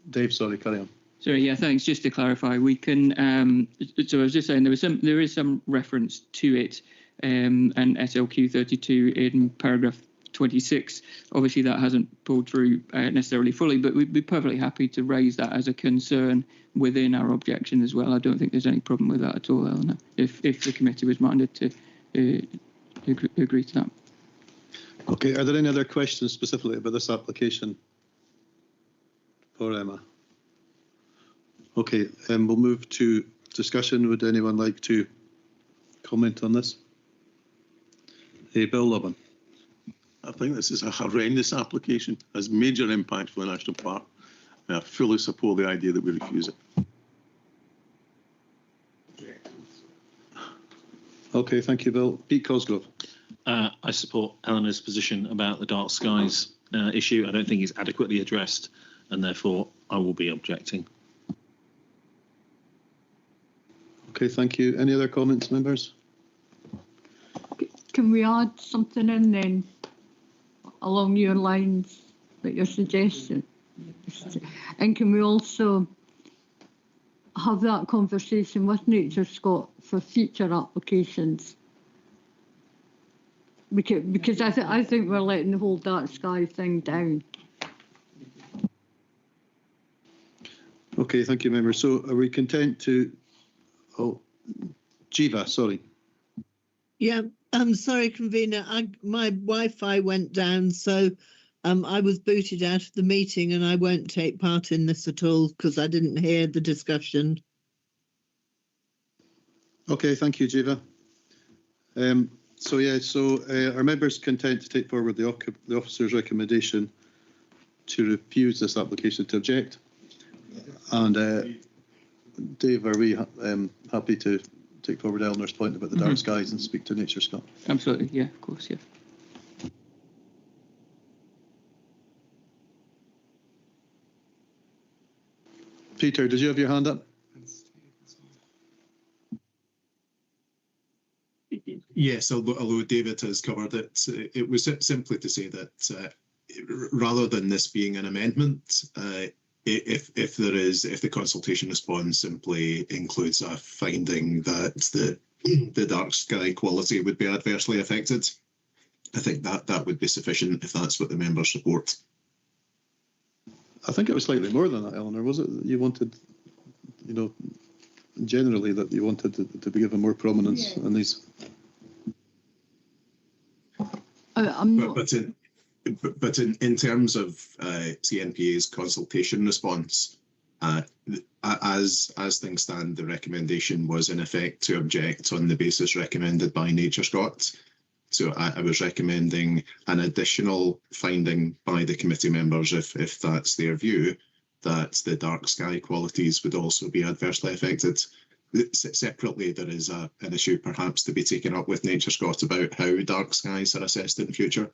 Dave, sorry, carry on. Sorry, yeah, thanks. Just to clarify, we can. So I was just saying there is some reference to it, and SLQ 32 in paragraph 26. Obviously, that hasn't pulled through necessarily fully, but we'd be perfectly happy to raise that as a concern within our objection as well. I don't think there's any problem with that at all, Eleanor, if the committee was minded to agree to that. Okay, are there any other questions specifically about this application for Emma? Okay, we'll move to discussion. Would anyone like to comment on this? Hey, Bill Loban. I think this is a horrendous application, has major impact for the National Park. And I fully support the idea that we refuse it. Okay, thank you, Bill. Pete Cosgrove. I support Eleanor's position about the dark skies issue. I don't think it's adequately addressed, and therefore I will be objecting. Okay, thank you. Any other comments, members? Can we add something in then along your lines that you're suggesting? And can we also have that conversation with Nature Scot for future applications? because I think we're letting the whole dark sky thing down. Okay, thank you, member. So are we content to, Jiva, sorry. Yeah, I'm sorry, convener. My Wi-Fi went down, so I was booted out of the meeting, and I won't take part in this at all because I didn't hear the discussion. Okay, thank you, Jiva. Are members content to take forward the officer's recommendation to refuse this application, to object? And Dave, are we happy to take forward Eleanor's point about the dark skies and speak to Nature Scott? Absolutely, yeah, of course, yeah. Peter, did you have your hand up? Yes, although David has covered it, it was simply to say that rather than this being an amendment, if the consultation response simply includes a finding that the dark sky quality would be adversely affected, I think that would be sufficient if that's what the members support. I think it was slightly more than that, Eleanor, was it? You wanted, generally that you wanted to be given more prominence in these. But in terms of CNPA's consultation response, as things stand, the recommendation was in effect to object on the basis recommended by Nature Scott. So I was recommending an additional finding by the committee members, if that's their view, that the dark sky qualities would also be adversely affected. Separately, there is an issue perhaps to be taken up with Nature Scott about how dark skies are assessed in the future.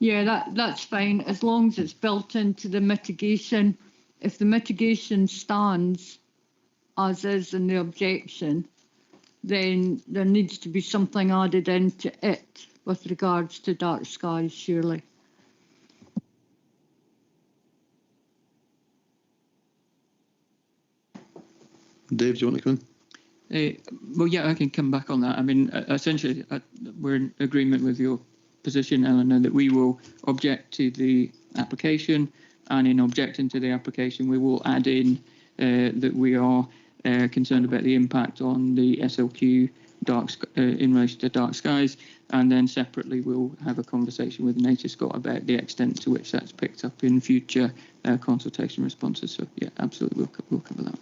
Yeah, that's fine, as long as it's built into the mitigation. If the mitigation stands as is in the objection, then there needs to be something added into it with regards to dark skies, surely. Dave, do you want to come in? Well, yeah, I can come back on that. I mean, essentially, we're in agreement with your position, Eleanor, that we will object to the application, and in objecting to the application, we will add in that we are concerned about the impact on the SLQ in relation to dark skies, and then separately we'll have a conversation with Nature Scott about the extent to which that's picked up in future consultation responses. So, yeah, absolutely, we'll cover that.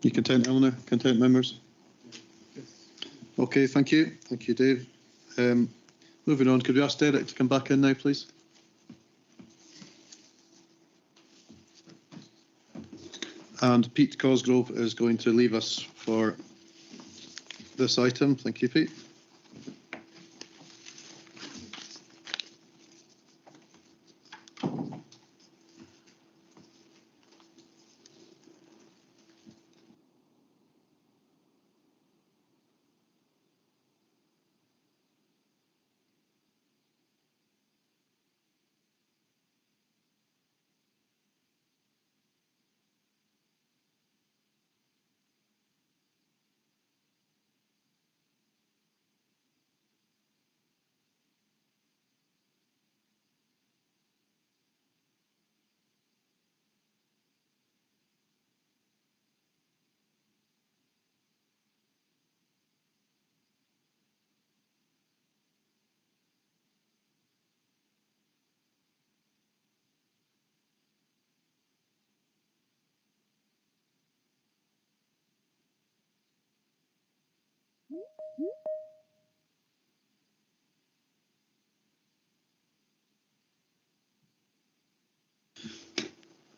You content, Eleanor? Content, members? Okay, thank you. Thank you, Dave. Moving on, could we ask Derek to come back in now, please? And Pete Cosgrove is going to leave us for this item. Thank you, Pete.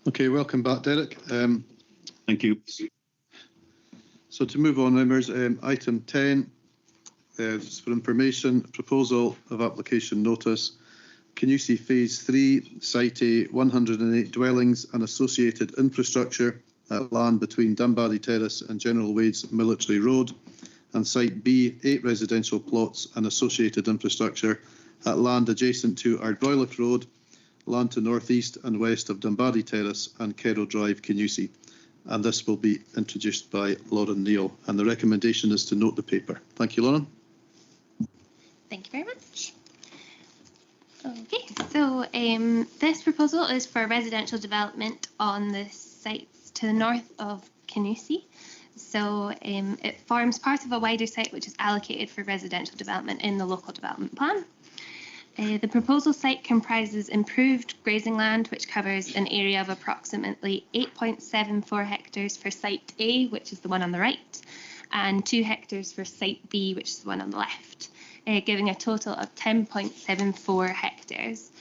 Okay, welcome back, Derek. Thank you. So to move on, members, item 10 is for information, proposal of application notice. Can you see phase 3, site A, 108 dwellings and associated infrastructure at land between Dunbarry Terrace and General Wades Military Road, and site B, 8 residential plots and associated infrastructure at land adjacent to Ardboilick Road, land to northeast and west of Dunbarry Terrace and Kerrow Drive, Kingussie. And this will be introduced by Lauren Neal. And the recommendation is to note the paper. Thank you, Lauren. Thank you very much. Okay, so this proposal is for residential development on the sites to the north of Kingussie. So it forms part of a wider site which is allocated for residential development in the local development plan. The proposal site comprises improved grazing land, which covers an area of approximately 8.74 hectares for Site A, which is the one on the right, and 2 hectares for Site B, which is the one on the left, giving a total of 10.74 hectares.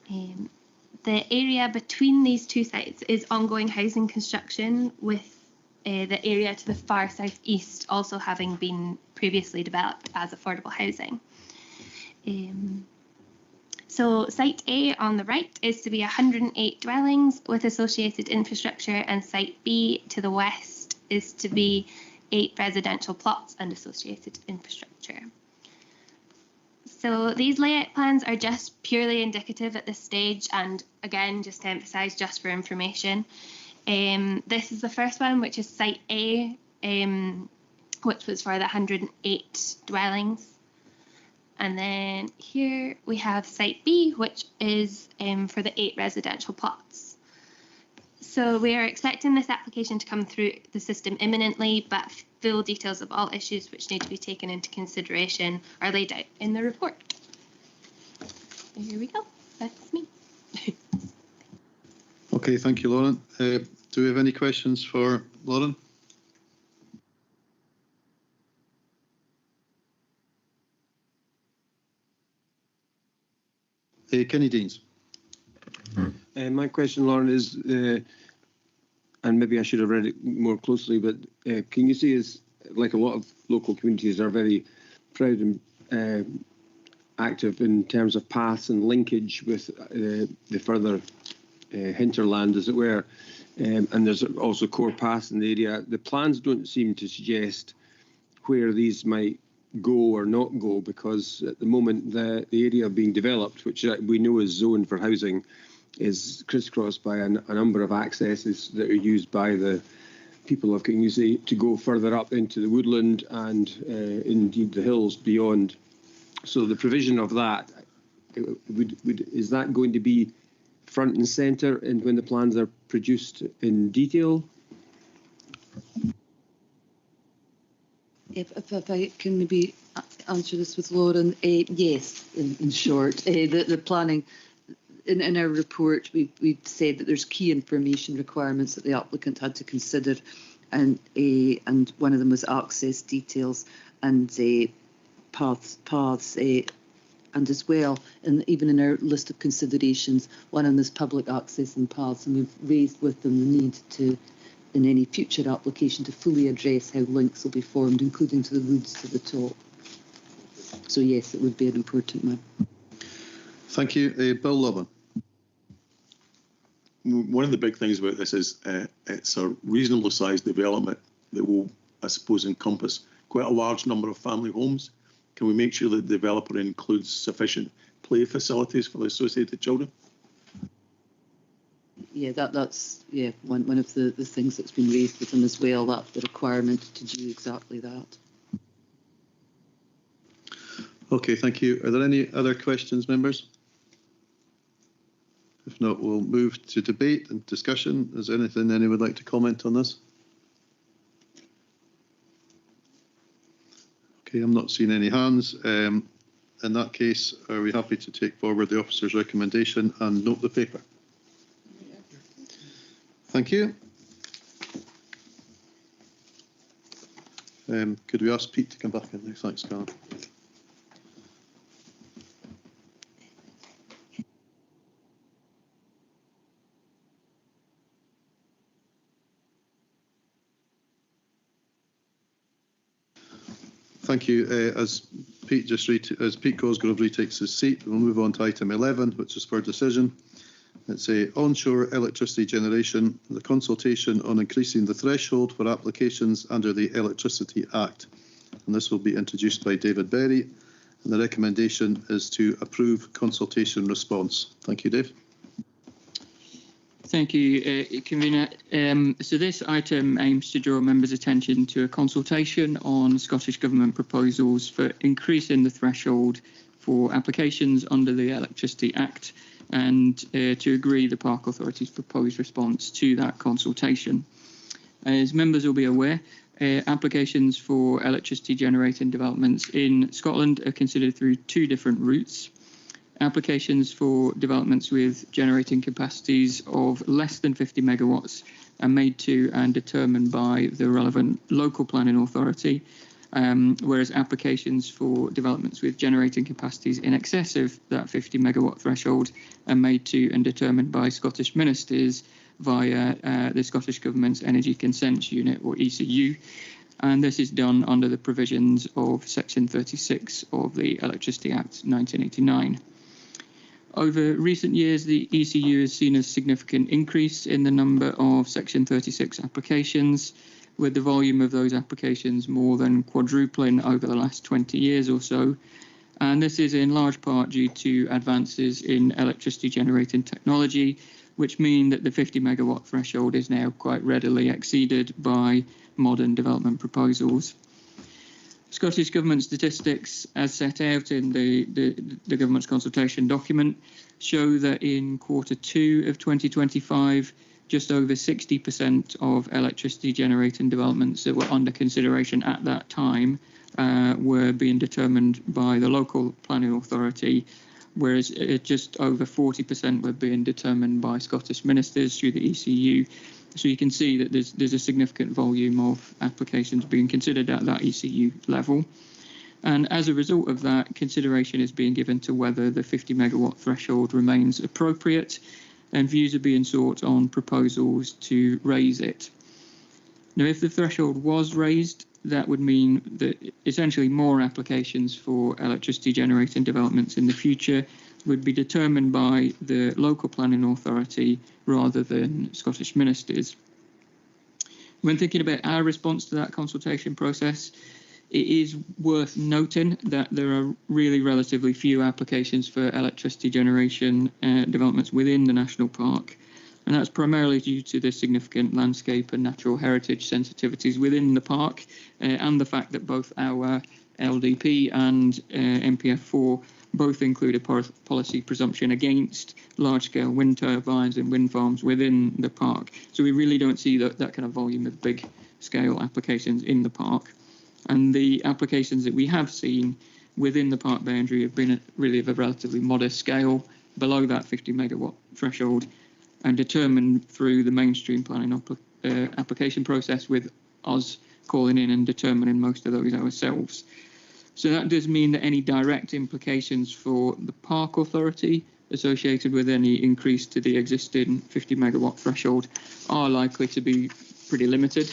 The area between these two sites is ongoing housing construction, with the area to the far southeast also having been previously developed as affordable housing. So Site A on the right is to be 108 dwellings with associated infrastructure, and Site B to the west is to be 8 residential plots and associated infrastructure. So these layout plans are just purely indicative at this stage, and again, just to emphasise, just for information. This is the first one, which is Site A, which was for the 108 dwellings. And then here we have Site B, which is for the 8 residential plots. So we are expecting this application to come through the system imminently, but full details of all issues which need to be taken into consideration are laid out in the report. And here we go. That's me. Okay, thank you, Lauren. Do we have any questions for Lauren? Kenny Deans. My question, Lauren, is, and maybe I should have read it more closely, but Kingussie is, like a lot of local communities, are very proud and active in terms of paths and linkage with the further hinterland, as it were. And there's also core paths in the area. The plans don't seem to suggest where these might go or not go, because at the moment the area being developed, which we know is zoned for housing, is crisscrossed by a number of accesses that are used by the people of Kingussie to go further up into the woodland and indeed the hills beyond. So the provision of that, is that going to be front and centre in when the plans are produced in detail? If I can maybe answer this with Lauren, yes, in short. The planning, in our report, we've said that there's key information requirements that the applicant had to consider, and one of them was access details and paths, and as well, and even in our list of considerations, one of them is public access and paths, and we've raised with them the need to, in any future application, to fully address how links will be formed, including to the woods to the top. So yes, it would be an important one. Thank you. Bill Loban. One of the big things about this is it's a reasonable sized development that will, I suppose, encompass quite a large number of family homes. Can we make sure that the developer includes sufficient play facilities for the associated children? Yeah, that's one of the things that's been raised with them as well, that the requirement to do exactly that. Okay, thank you. Are there any other questions, members? If not, we'll move to debate and discussion. Is there anything anyone would like to comment on this? Okay, I'm not seeing any hands. In that case, are we happy to take forward the officer's recommendation and note the paper? Thank you. Could we ask Pete to come back in there? Thanks, Carl. Thank you. As Pete Cosgrove retakes his seat, we'll move on to item 11, which is for decision. It's onshore electricity generation, the consultation on increasing the threshold for applications under the Electricity Act. And this will be introduced by David Berry. And the recommendation is to approve consultation response. Thank you, Dave. Thank you, Convener. So this item aims to draw members' attention to a consultation on Scottish Government proposals for increasing the threshold for applications under the Electricity Act, and to agree the Park Authority's proposed response to that consultation. As members will be aware, applications for electricity generating developments in Scotland are considered through two different routes. Applications for developments with generating capacities of less than 50 megawatts are made to and determined by the relevant local planning authority, whereas applications for developments with generating capacities in excess of that 50 megawatt threshold are made to and determined by Scottish ministers via the Scottish Government's Energy Consents Unit, or ECU. And this is done under the provisions of Section 36 of the Electricity Act 1989. Over recent years, the ECU has seen a significant increase in the number of Section 36 applications, with the volume of those applications more than quadrupling over the last 20 years or so. And this is in large part due to advances in electricity generating technology, which mean that the 50 megawatt threshold is now quite readily exceeded by modern development proposals. Scottish Government statistics, as set out in the Government's consultation document, show that in Q2 of 2025, just over 60% of electricity generating developments that were under consideration at that time were being determined by the local planning authority, whereas just over 40% were being determined by Scottish ministers through the ECU. So you can see that there's a significant volume of applications being considered at that ECU level. And as a result of that, consideration is being given to whether the 50 megawatt threshold remains appropriate, and views are being sought on proposals to raise it. Now, if the threshold was raised, that would mean that essentially more applications for electricity generating developments in the future would be determined by the local planning authority rather than Scottish ministers. When thinking about our response to that consultation process, it is worth noting that there are really relatively few applications for electricity generation developments within the national park. And that's primarily due to the significant landscape and natural heritage sensitivities within the park, and the fact that both our LDP and MPF4 both include a policy presumption against large-scale wind turbines and wind farms within the park. So we really don't see that kind of volume of big-scale applications in the park. And the applications that we have seen within the park boundary have been really of a relatively modest scale, below that 50 megawatt threshold, and determined through the mainstream planning application process, with us calling in and determining most of those ourselves. So that does mean that any direct implications for the Park Authority associated with any increase to the existing 50 megawatt threshold are likely to be pretty limited.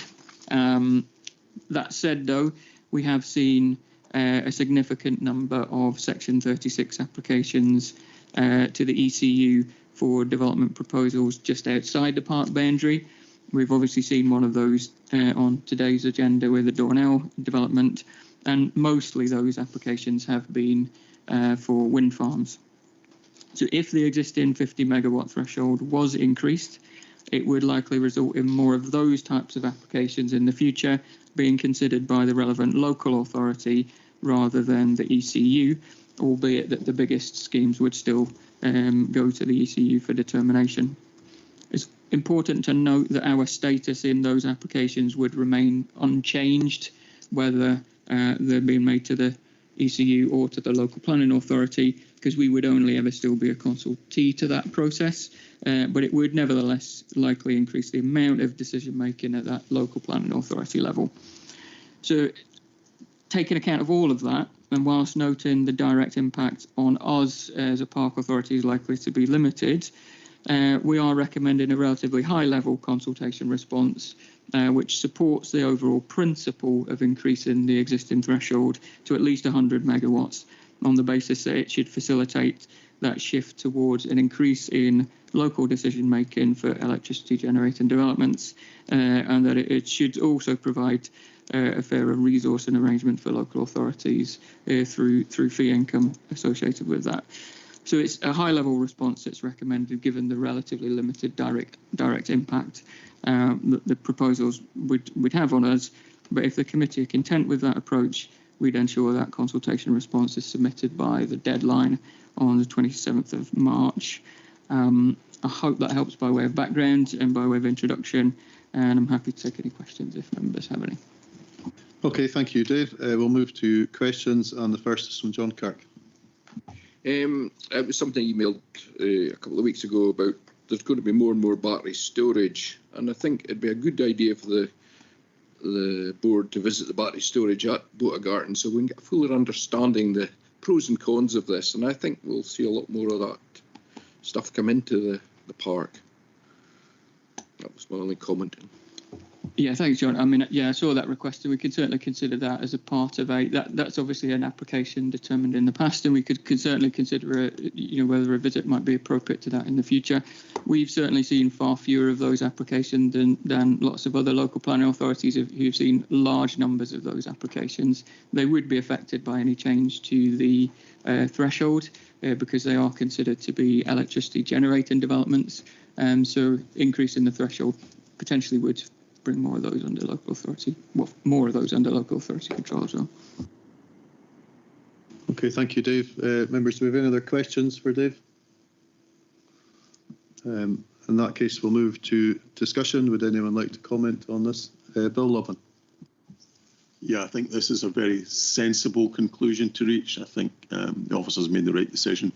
That said, though, we have seen a significant number of Section 36 applications to the ECU for development proposals just outside the park boundary. We've obviously seen one of those on today's agenda with the Dornell development, and mostly those applications have been for wind farms. So if the existing 50 megawatt threshold was increased, it would likely result in more of those types of applications in the future being considered by the relevant local authority rather than the ECU, albeit that the biggest schemes would still go to the ECU for determination. It's important to note that our status in those applications would remain unchanged, whether they're being made to the ECU or to the local planning authority, because we would only ever still be a consultee to that process, but it would nevertheless likely increase the amount of decision making at that local planning authority level. So taking account of all of that, and whilst noting the direct impact on us as a park authority is likely to be limited, we are recommending a relatively high-level consultation response, which supports the overall principle of increasing the existing threshold to at least 100 megawatts, on the basis that it should facilitate that shift towards an increase in local decision-making for electricity generating developments, and that it should also provide a fairer resource and arrangement for local authorities through fee income associated with that. So it's a high-level response that's recommended, given the relatively limited direct impact that the proposals would have on us. But if the committee are content with that approach, we'd ensure that consultation response is submitted by the deadline on the 27th of March. I hope that helps by way of background and by way of introduction, and I'm happy to take any questions if members have any. Okay, thank you, Dave. We'll move to questions, and the first is from John Kirk. It was something I emailed a couple of weeks ago about there's going to be more and more battery storage, and I think it'd be a good idea for the board to visit the battery storage at Botagarten so we can get a fuller understanding the pros and cons of this, and I think we'll see a lot more of that stuff come into the park. That was my only comment. Yeah, thanks, John. I mean, yeah, I saw that request, and we could certainly consider that as a part of that's obviously an application determined in the past, and we could certainly consider whether a visit might be appropriate to that in the future. We've certainly seen far fewer of those applications than lots of other local planning authorities who've seen large numbers of those applications. They would be affected by any change to the threshold because they are considered to be electricity generating developments. So increasing the threshold potentially would bring more of those under local authority, more of those under local authority control as well. Okay, thank you, Dave. Members, do we have any other questions for Dave? In that case, we'll move to discussion. Would anyone like to comment on this? Bill Loban. Yeah, I think this is a very sensible conclusion to reach. I think the officers made the right decision.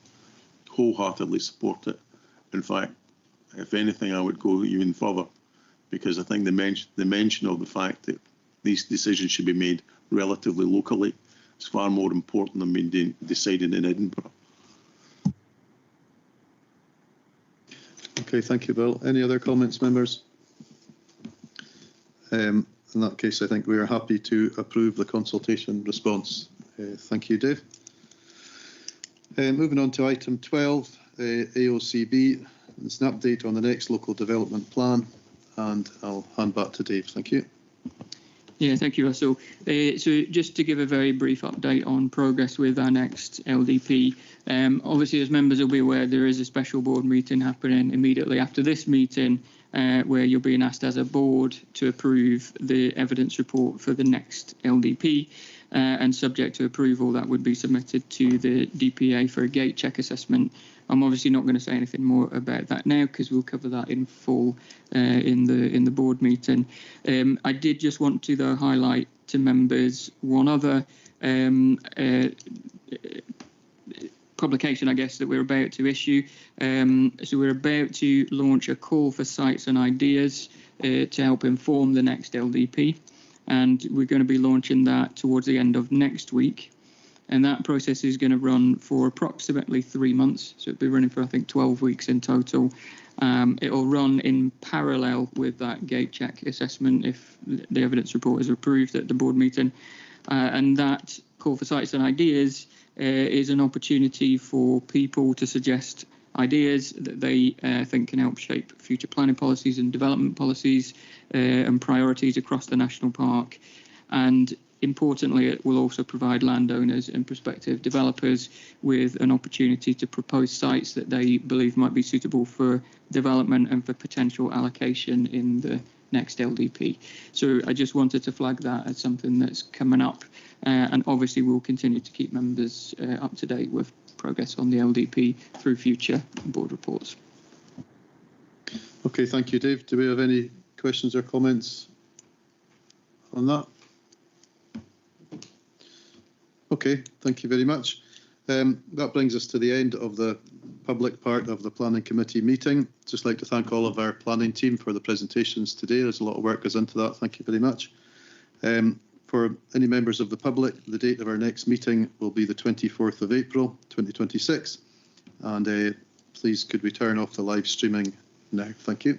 Wholeheartedly support it. In fact, if anything, I would go even further, because I think the mention of the fact that these decisions should be made relatively locally is far more important than being decided in Edinburgh. Okay, thank you, Bill. Any other comments, members? In that case, I think we are happy to approve the consultation response. Thank you, Dave. Moving on to item 12, AOCB. It's an update on the next local development plan, and I'll hand back to Dave. Thank you. Yeah, thank you, Russell. So just to give a very brief update on progress with our next LDP. Obviously, as members will be aware, there is a special board meeting happening immediately after this meeting, where you're being asked as a board to approve the evidence report for the next LDP. And subject to approval, that would be submitted to the DPA for a gate check assessment. I'm obviously not going to say anything more about that now because we'll cover that in full in the board meeting. I did just want to, though, highlight to members one other publication, I guess, that we're about to issue. So we're about to launch a call for sites and ideas to help inform the next LDP. And we're going to be launching that towards the end of next week. And that process is going to run for approximately 3 months. So it'll be running for, I think, 12 weeks in total. It will run in parallel with that gate check assessment if the evidence report is approved at the board meeting. And that call for sites and ideas is an opportunity for people to suggest ideas that they think can help shape future planning policies and development policies and priorities across the national park. And importantly, it will also provide landowners and prospective developers with an opportunity to propose sites that they believe might be suitable for development and for potential allocation in the next LDP. So I just wanted to flag that as something that's coming up. And obviously, we'll continue to keep members up to date with progress on the LDP through future board reports. Okay, thank you, Dave. Do we have any questions or comments on that? Okay, thank you very much. That brings us to the end of the public part of the Planning Committee meeting. Just like to thank all of our planning team for the presentations today. There's a lot of work goes into that. Thank you very much. For any members of the public, the date of our next meeting will be the 24th of April 2026. And please could we turn off the live streaming now? Thank you.